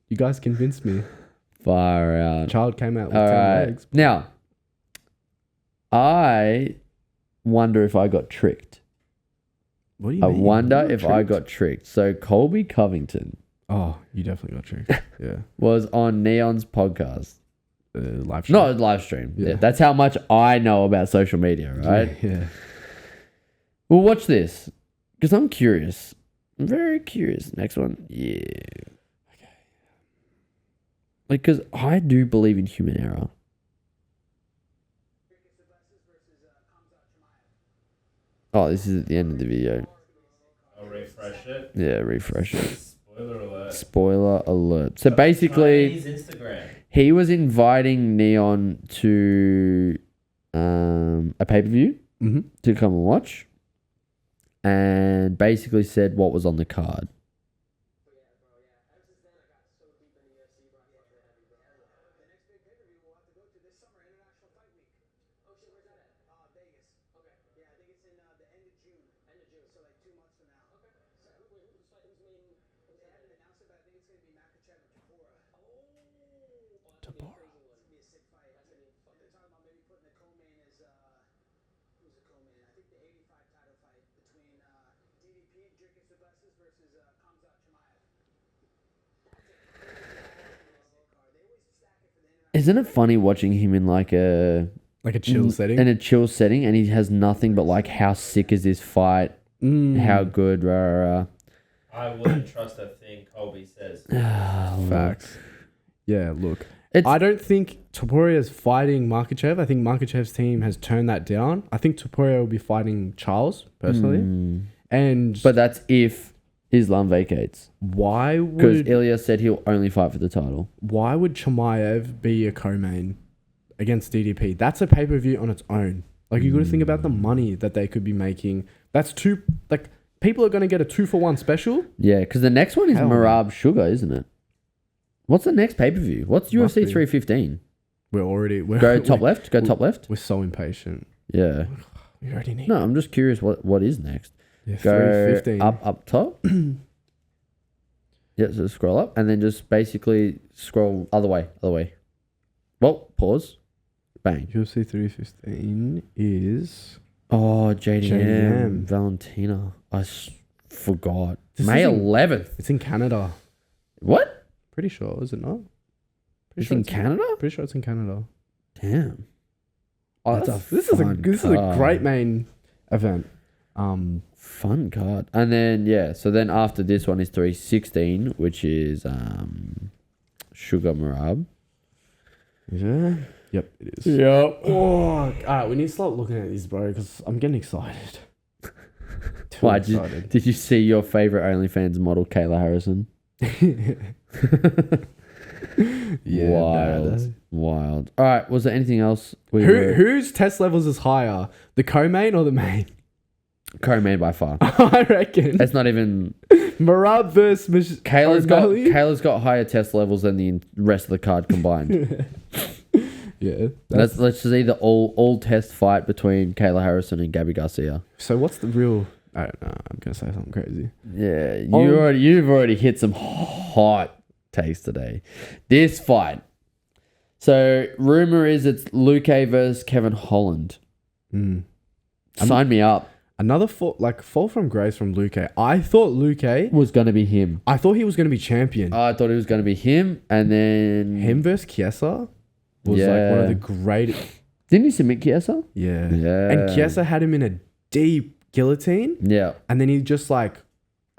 You guys convinced me. Far out. Child came out with All 10 right. legs. Now, I wonder if I got tricked. What do you I mean? wonder You if I tricked? got tricked. So Colby Covington Oh, you definitely got tricked. Yeah. was on Neon's podcast. Live stream. Not a live stream. Yeah. Yeah, that's how much I know about social media, right? Yeah. Well, watch this. Because I'm curious. I'm very curious. Next one. Yeah. Okay. Like, because I do believe in human error. Oh, this is at the end of the video. I'll refresh it. Yeah, refresh it. Spoiler alert. Spoiler alert. So basically, Chinese Instagram. he was inviting Neon to a pay-per-view Mm-hmm. to come and watch. and basically said what was on the card. Isn't it funny watching him in like a chill setting? in a chill setting, and he has nothing but like how sick is this fight, how good, rah, rah, rah. I wouldn't trust a thing Colby says. Facts. Yeah, look. It's- I don't think Topuria is fighting Makhachev. I think Makhachev's team has turned that down. I think Topuria will be fighting Charles, personally. But that's if Islam vacates. Why Because would Ilya said he'll only fight for the title. Chimaev be a co-main against DDP? That's a pay-per-view on its own. Like, you got to think about the money that they could be making. That's two... Like, people are going to get a 2-for-1 special. Yeah, because the next one is Hell, Marab Sugar, isn't it? What's the next pay-per-view? What's Must UFC be. 315? We're Top left? Go top left? We're so impatient. Yeah. We already need... No, I'm just curious what is next. Yeah, Go 315. up top. Yeah, so scroll up and then just basically scroll other way. Well, pause. Bang. UFC 315 is... Oh, JDM. JDM. Valentina. I forgot. This May isn't- 11th. It's in Canada. What? Pretty sure, is it not? It's in Canada? Pretty sure it's in Canada. Damn. Oh, That's a this is a fun this is a card. great main event. Fun card. And then, yeah, so then after this one is 316, which is Sugar Marab. Yeah. Yep, it is. Yep. Oh, all right. We need to start looking at these, bro, because I'm getting excited. Too Why, excited. Did you see your favorite OnlyFans model, Kayla Harrison? Yeah, Wild. All right, was there anything else? Whose test levels is higher, the co-main or the main? Co-main by far. I reckon. It's not even... Marab versus O'Malley. Kayla's got higher test levels than the rest of the card combined. Yeah. let's just see the all test fight between Kayla Harrison and Gabby Garcia. So what's the real... I don't know. I'm going to say something crazy. Yeah, you've already hit some hot takes today. This fight. So rumor is it's Luke versus Kevin Holland. Sign me up. Another fall from grace from Luke. I thought Luke Was gonna be him. I thought he was going to be champion. I thought it was gonna be him, and then Him versus Chiesa was like one of the greatest. Didn't he submit Chiesa? Yeah. Yeah. And Chiesa had him in a deep guillotine, Yeah. and then he just I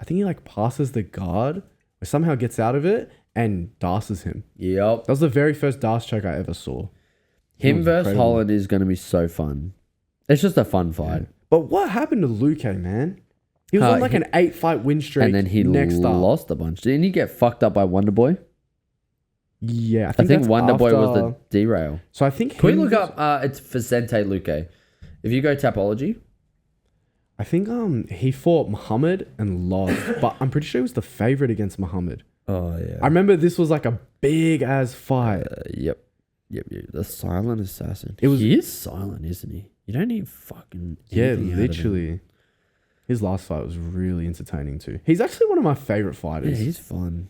think he passes the guard, or somehow gets out of it and darces him. Yep. That was the very first darce choke I ever saw. Him was versus incredible. Holland is gonna be so fun. It's just a fun fight. But what happened to Luke, man? He was on an 8-fight win streak. And then he next up. lost a bunch. Didn't he get fucked up by Wonderboy? Yeah, I think that's Wonderboy was after- the derail. So I think Can we him look versus- up? It's Vicente Luque. If you go Tapology, I think he fought Muhammad and lost, but I'm pretty sure he was the favorite against Muhammad. oh yeah, I remember this was like a big ass fight. Yep. The silent assassin. It was- He is silent, isn't he? You don't need fucking Yeah, anything out of him. literally. His last fight was really entertaining too. He's actually one of my favorite Yeah, fighters. he's fun.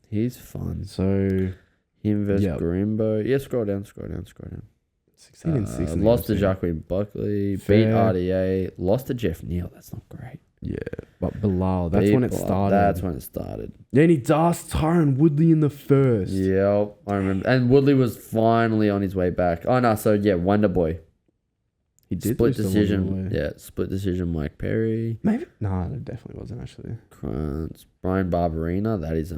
He's fun. So Him versus Yep. Grimbo. Yeah, scroll down. 16 and 6. Lost to Jacqueline Buckley. Fair. Beat RDA. Lost to Jeff Neal. That's not great. Yeah, but Bilal, that's Beat when it Bilal. started. That's when it started. Then he dashed Tyron Woodley in the first. Yep, I remember. And Woodley was finally on his way back. Oh no, so yeah, Wonderboy. He did Split lose to decision. Wonderboy. Yeah, split decision. Mike Perry. Maybe. No, it definitely wasn't actually. Krantz. Brian Barberina. That is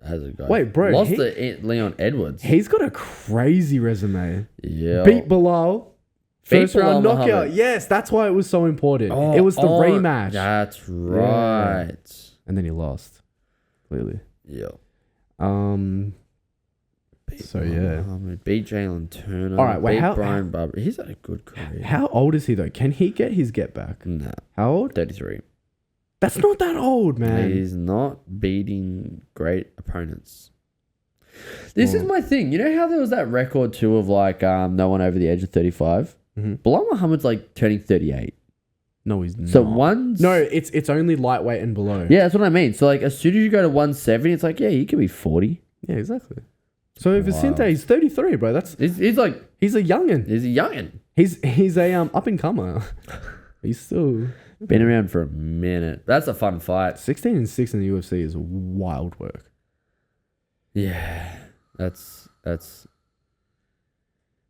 has a guy. Wait, bro, Lost he- to Leon Edwards. He's got a crazy resume. Yeah. Beat Bilal. Beat First round Bilal knockout. Muhammad. Yes, that's why it was so important. It was the rematch. That's right. And then he lost. Clearly. Yeah. So yeah. Muhammad, beat Jalen Turner. All right, wait, beat Brian Barber. He's had a good career. How old is he though? Can he get his get back? Nah, How old? 33. That's not that old, man. He's not beating great opponents. This is Well- my thing. You know how there was that record too of like no one over the age of 35? Mhm. Bilal Muhammad's like turning 38. No, he's not. So one's... No, it's only lightweight and below. Yeah, that's what I mean. So like as soon as you go to 170, it's like, yeah, you could be 40. Yeah, exactly. So Vicente, Wow. he's 33, bro. That's He's like... he's a youngin. He's a youngin. He's a up and comer. He's still Been around for a minute. That's a fun fight. 16-6 in the UFC is wild work. Yeah. That's...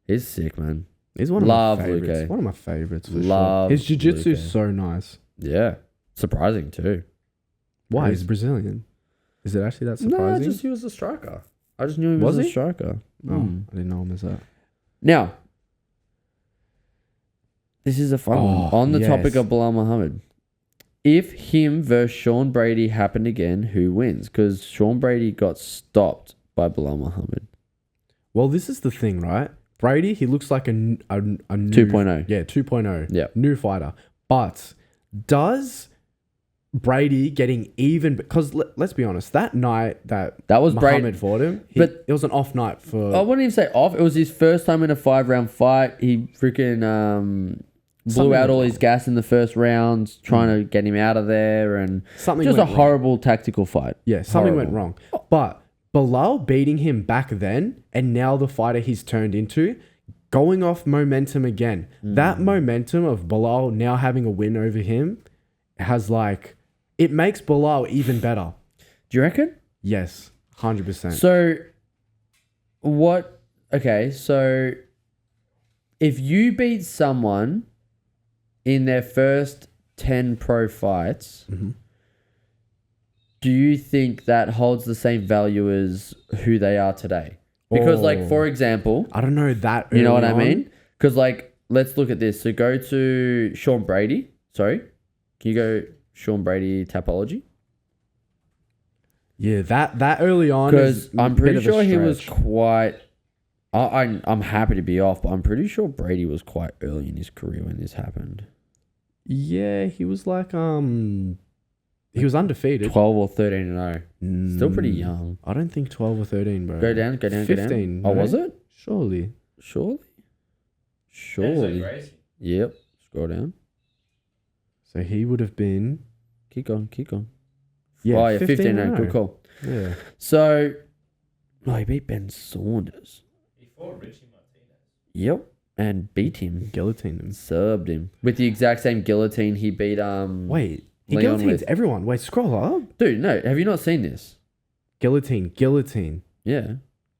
He's sick, man. He's one of Love my favorites. Luque. One of my favorites for Love sure. His jiu-jitsu Luque. is so nice. Yeah. Surprising too. Why? He's- He's Brazilian. Is it actually that No, surprising? just he was a striker. I just knew he Was was a he? striker. Oh, I didn't know him as that. Now, this is a fun one. Oh, On the topic yes. of Bilal Muhammad. If him versus Sean Brady happened again, who wins? Because Sean Brady got stopped by Bilal Muhammad. Well, this is the thing, right? Brady, he looks like a new... 2.0. Yeah, 2.0. Yeah. New fighter. But does Brady getting even... Because let's be honest, that night that was Muhammad Brady. fought him, But- it was an off night for... I wouldn't even say off. It was his first time in a 5-round fight. He freaking blew Something out went all wrong. his gas in the first round, trying to get him out of there. And something just a went wrong. horrible tactical fight. Yeah, something went Horrible. wrong. But Bilal beating him back then, and now the fighter he's turned into, going off momentum again. That momentum of Bilal now having a win over him has like... It makes Bilal even better. Do you reckon? Yes, 100%. So, what? Okay, so if you beat someone in their first 10 pro fights, Mhm. do you think that holds the same value as who they are today? Because, like, Oh. for example, I don't know that. you know what early I on. mean? Because, like, let's look at this. So, go to Sean Brady. Sorry, can you go Sean Brady Tapology? Yeah, that early on. Because is a I'm bit pretty of a sure he was stretch. quite. I'm happy to be off, but I'm pretty sure Brady was quite early in his career when this happened. Yeah, he was like he was undefeated. 12 or 13-0. Still pretty young. I don't think 12 or 13, bro. Go down. 15. Oh, no? was it? Surely. Surely. Surely. Gracie. Yep. Scroll down. So he would have been. Keep going. Yeah, Oh, yeah, 15 15-0. and Good 0. call. Yeah. So, he beat Ben Saunders. He fought Richie Martinez. Yep. And beat him. Guillotined him. Subbed him. With the exact same guillotine he beat Wait. He Leon guillotines with. everyone. Wait, scroll up. Dude, no. Have you not seen this? Guillotine. Yeah.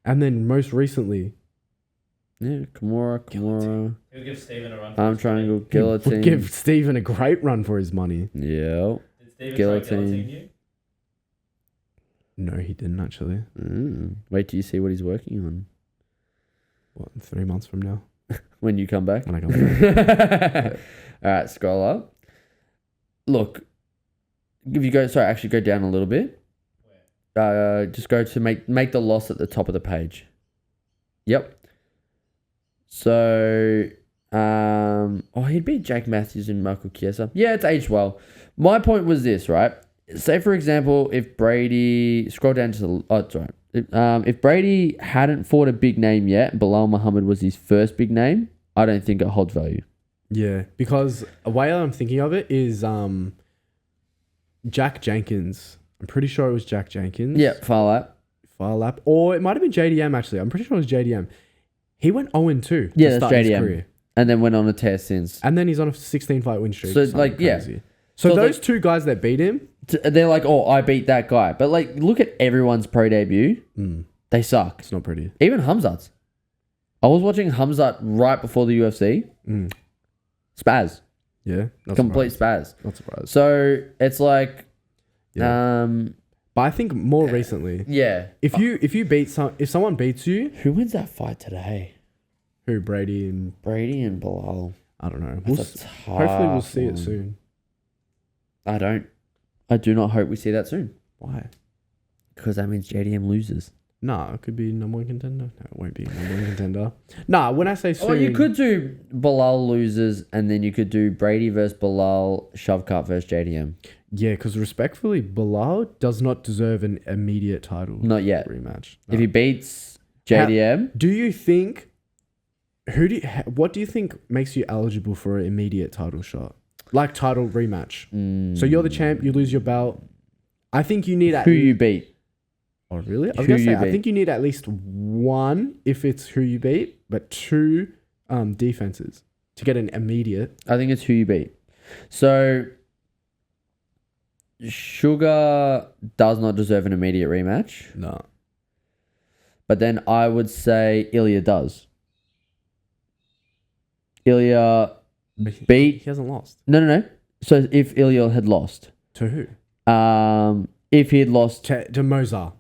And then most recently, Yeah. Kimura. He'll give Steven a run. For Arm his triangle. money. he would Guillotine. give Steven a great run for his money. Yeah. Did Steven Guillotine. try guillotine you? No, he didn't actually. Wait till you see what he's working on What, 3 months from now? when you come back. When I come back. All right, scroll up. Look, if you go, actually go down a little bit. Just go to make the loss at the top of the page. Yep. So, he beat Jake Matthews and Michael Chiesa. Yeah, it's aged well. My point was this, right? Say, for example, if Brady... Scroll down to the... Oh, sorry. If Brady hadn't fought a big name yet, Bilal Muhammad was his first big name, I don't think it holds value. Yeah, because a way I'm thinking of it is Jack Jenkins. I'm pretty sure it was Jack Jenkins. Yeah, far lap. Far lap. Or it might have been JDM actually. I'm pretty sure it was JDM. He went 0-2 Yeah, to that's start his JDM. career. And then went on a tear since. And then he's on a 16 fight win streak. So, something like, yeah. crazy. So So, those like- two guys that beat him, They're like, oh, I beat that guy. But, like, look at everyone's pro debut. They suck. it's not pretty. Even Hamzat's. I was watching Hamzat right before the UFC. Spaz. Yeah. Not Complete surprised. spaz. Not surprised. So, it's like, Yeah. But I think more recently, yeah. if someone beats you, Who wins that fight today? who Brady and Brady and Bilal. I don't know. That's a Hopefully we'll tough see one. it soon. I do not hope we see that soon. Why? Because that means JDM loses. Nah, it could be number one contender. No, it won't be number one contender. Nah, when I say soon, Oh, you could do Bilal loses, and then you could do Brady versus Bilal, Shovkat versus JDM. yeah, because respectfully, Bilal does not deserve an immediate title Not yet. rematch. If he beats JDM, Do you think? What do you think makes you eligible for an immediate title shot, like title rematch? So you're the champ, you lose your belt. I think you need who you beat. Oh really? I was Who gonna say you I beat. think you need at least one if it's who you beat, but two defenses to get an immediate. I think it's who you beat. So Sugar does not deserve an immediate rematch, No. but then I would say Ilya does. Ilya beat. He hasn't lost. No. So if Ilya had lost, To who? if he had lost, To Mozart.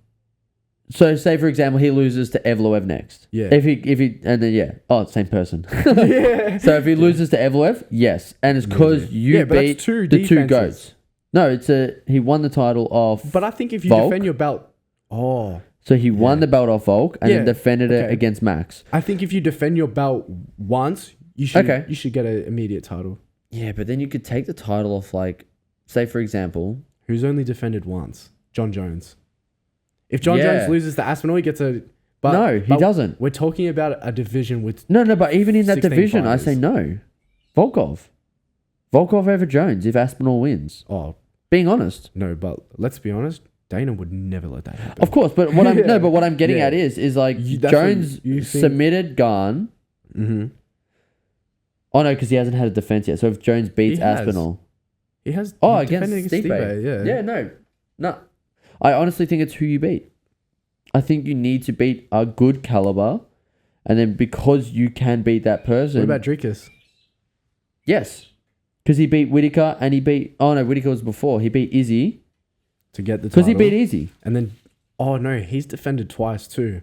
so say for example he loses to Evloev next. Yeah. If he and then same person. Yeah. So if he loses to Evloev, yes, and it's because you Yeah, but that's beat two the two defenses. goats. No, he won the title off. But I think if you Volk. defend your belt, So he won the belt off Volk and then Yeah, defended it okay. against Max. I think if you defend your belt once, you should Okay. you should get an immediate title. Yeah, but then you could take the title off, like, say for example. Who's only defended once? John Jones. If John Yeah. Jones loses to Aspinall, he gets a. No, he doesn't. We're talking about a division with. No, but even in that 16 division, I fighters. say no. Volkov over Jones if Aspinall wins. Oh Being honest. no, but let's be honest. Dana would never let that happen. Of course, but what I'm Yeah. what I'm getting Yeah. at is like That's what Jones you think- submitted Garn. Mm-hmm. Oh no, because he hasn't had a defense yet. So if Jones beats He has. Aspinall, He has. oh, he defended against Stipe. Yeah. Yeah, no. I honestly think it's who you beat. I think you need to beat a good caliber, and then because you can beat that person. What about Dricus? Yes, because he beat Whitaker and he beat. Oh no, Whitaker was before. He beat Izzy To get the because title. he beat Izzy. And then, oh no, he's defended twice too.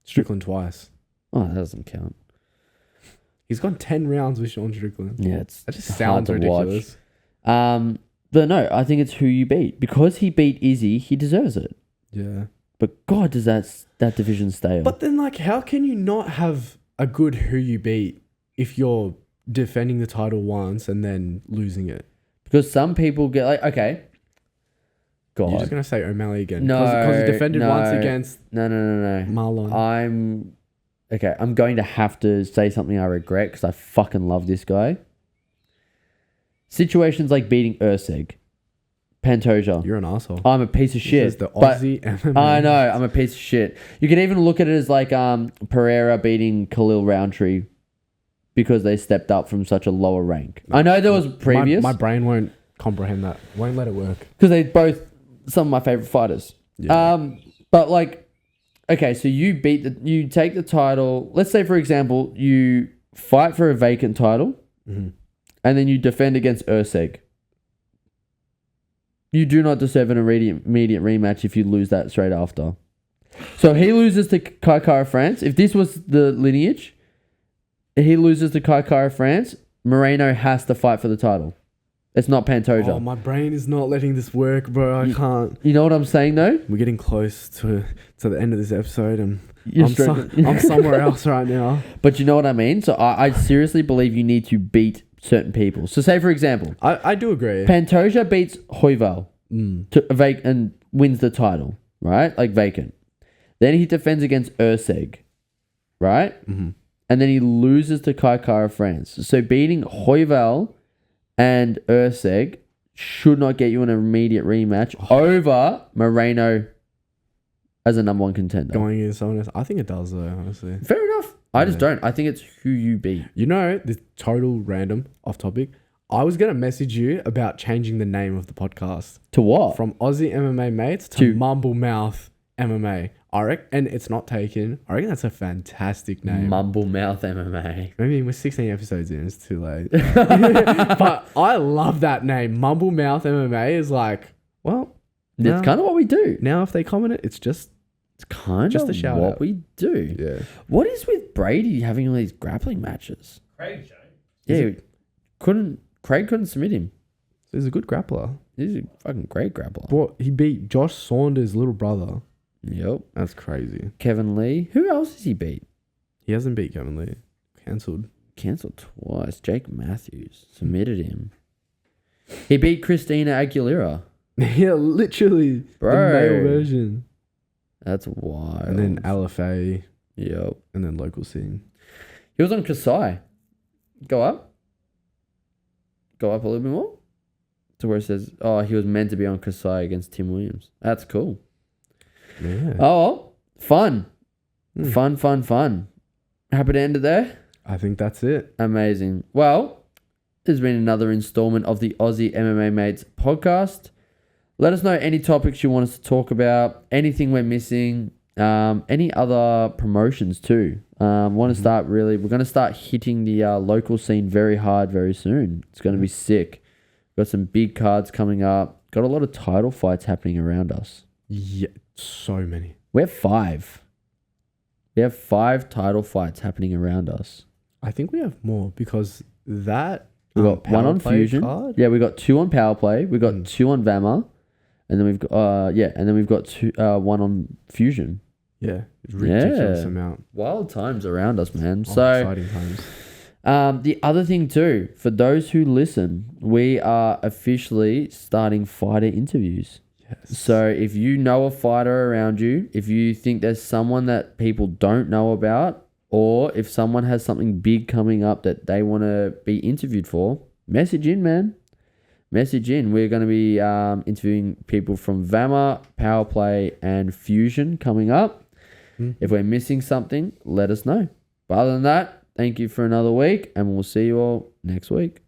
Strickland twice. Oh, that doesn't count. He's gone 10 rounds with Sean Strickland. Yeah, it's That just hard sounds to ridiculous. watch. But no, I think it's who you beat because he beat Izzy. He deserves it. Yeah. But God, does that division stale? But then, like, how can you not have a good who you beat if you're defending the title once and then losing it? Because some people get like, okay, You're God, just going to say O'Malley again. No, Because he defended once no. against no. Marlon. I'm going to have to say something I regret because I fucking love this guy. Situations like beating Urseg, Pantoja. You're an asshole. I'm a piece of This shit. is the but Aussie MMA. I know I'm a piece of shit. You can even look at it as like Pereira beating Khalil Roundtree because they stepped up from such a lower rank. I know there was previous My brain won't comprehend that. Won't let it work. because they both some of my favorite fighters. Yeah. But like, okay, so you take the title. Let's say for example, you fight for a vacant title, Mhm. and then you defend against Urseg. You do not deserve an immediate rematch if you lose that straight after. So he loses to Kai Kara France. If this was the lineage, he loses to Kai Kara France. Moreno has to fight for the title. It's not Pantoja. Oh, my brain is not letting this work, bro. I can't. You know what I'm saying though? We're getting close to the end of this episode, and You're I'm struggling. somewhere else right now. But you know what I mean? So I seriously believe you need to beat certain people. So say for example, I do agree. Pantoja beats Hoival to and wins the title, right? Like vacant. Then he defends against Urseg, right? Mm-hmm. And then he loses to Kai Kara France. So beating Hoival and Urseg should not get you an immediate rematch over Moreno as a number one contender. Going in someone else, I think it does though. Honestly, Fair enough. I just Yeah. don't. I think it's who you beat. you know, this total random off topic. I was gonna message you about changing the name of the podcast To what? from Aussie MMA Mates to To- Mumble Mouth MMA. I reckon, and it's not taken. I reckon that's a fantastic name. Mumble Mouth MMA. Maybe we're 16 episodes in. It's too late. But I love that name. Mumble Mouth MMA is like, well, That's now, kind of what we do. now if they comment it, it's just It's kind Just of a shout what out. we do. yeah. What is with Brady having all these grappling matches? Craig Jones. Yeah, Craig couldn't submit him. He's a good grappler. He's a fucking great grappler. But he beat Josh Saunders' little brother. Yep. That's crazy. Kevin Lee. Who else has he beat? He hasn't beat Kevin Lee. Cancelled. Cancelled twice. Jake Matthews submitted him. He beat Christina Aguilera. Yeah, literally. Bro. The male version. That's wild. And then LFA. Yep. And then local scene. He was on Kasai. Go up. Go up a little bit more. To where it says, oh, he was meant to be on Kasai against Tim Williams. That's cool. Yeah. Oh, fun. Fun. Happy to end it there? I think that's it. Amazing. Well, there's been another installment of the Aussie MMA Mates podcast. Let us know any topics you want us to talk about, anything we're missing, any other promotions too. We're going to start hitting the local scene very hard very soon. It's going to be sick. Got some big cards coming up. Got a lot of title fights happening around us. Yeah, so many. We have 5. We have 5 title fights happening around us. I think we have more because that We got one on Power Play Fusion. card? Yeah, we got 2 on Power Play. We got 2 on Vama, and then we've got 2 1 on Fusion. Yeah, it's ridiculous Yeah. amount. Wild times around us, man. Oh, So exciting times. the other thing too, for those who listen, we are officially starting fighter interviews. Yes. So if you know a fighter around you, if you think there's someone that people don't know about, or if someone has something big coming up that they want to be interviewed for, message in, man. Message in. We're going to be interviewing people from Vama, Power Play, and Fusion coming up. If we're missing something, let us know. But other than that, thank you for another week, and we'll see you all next week.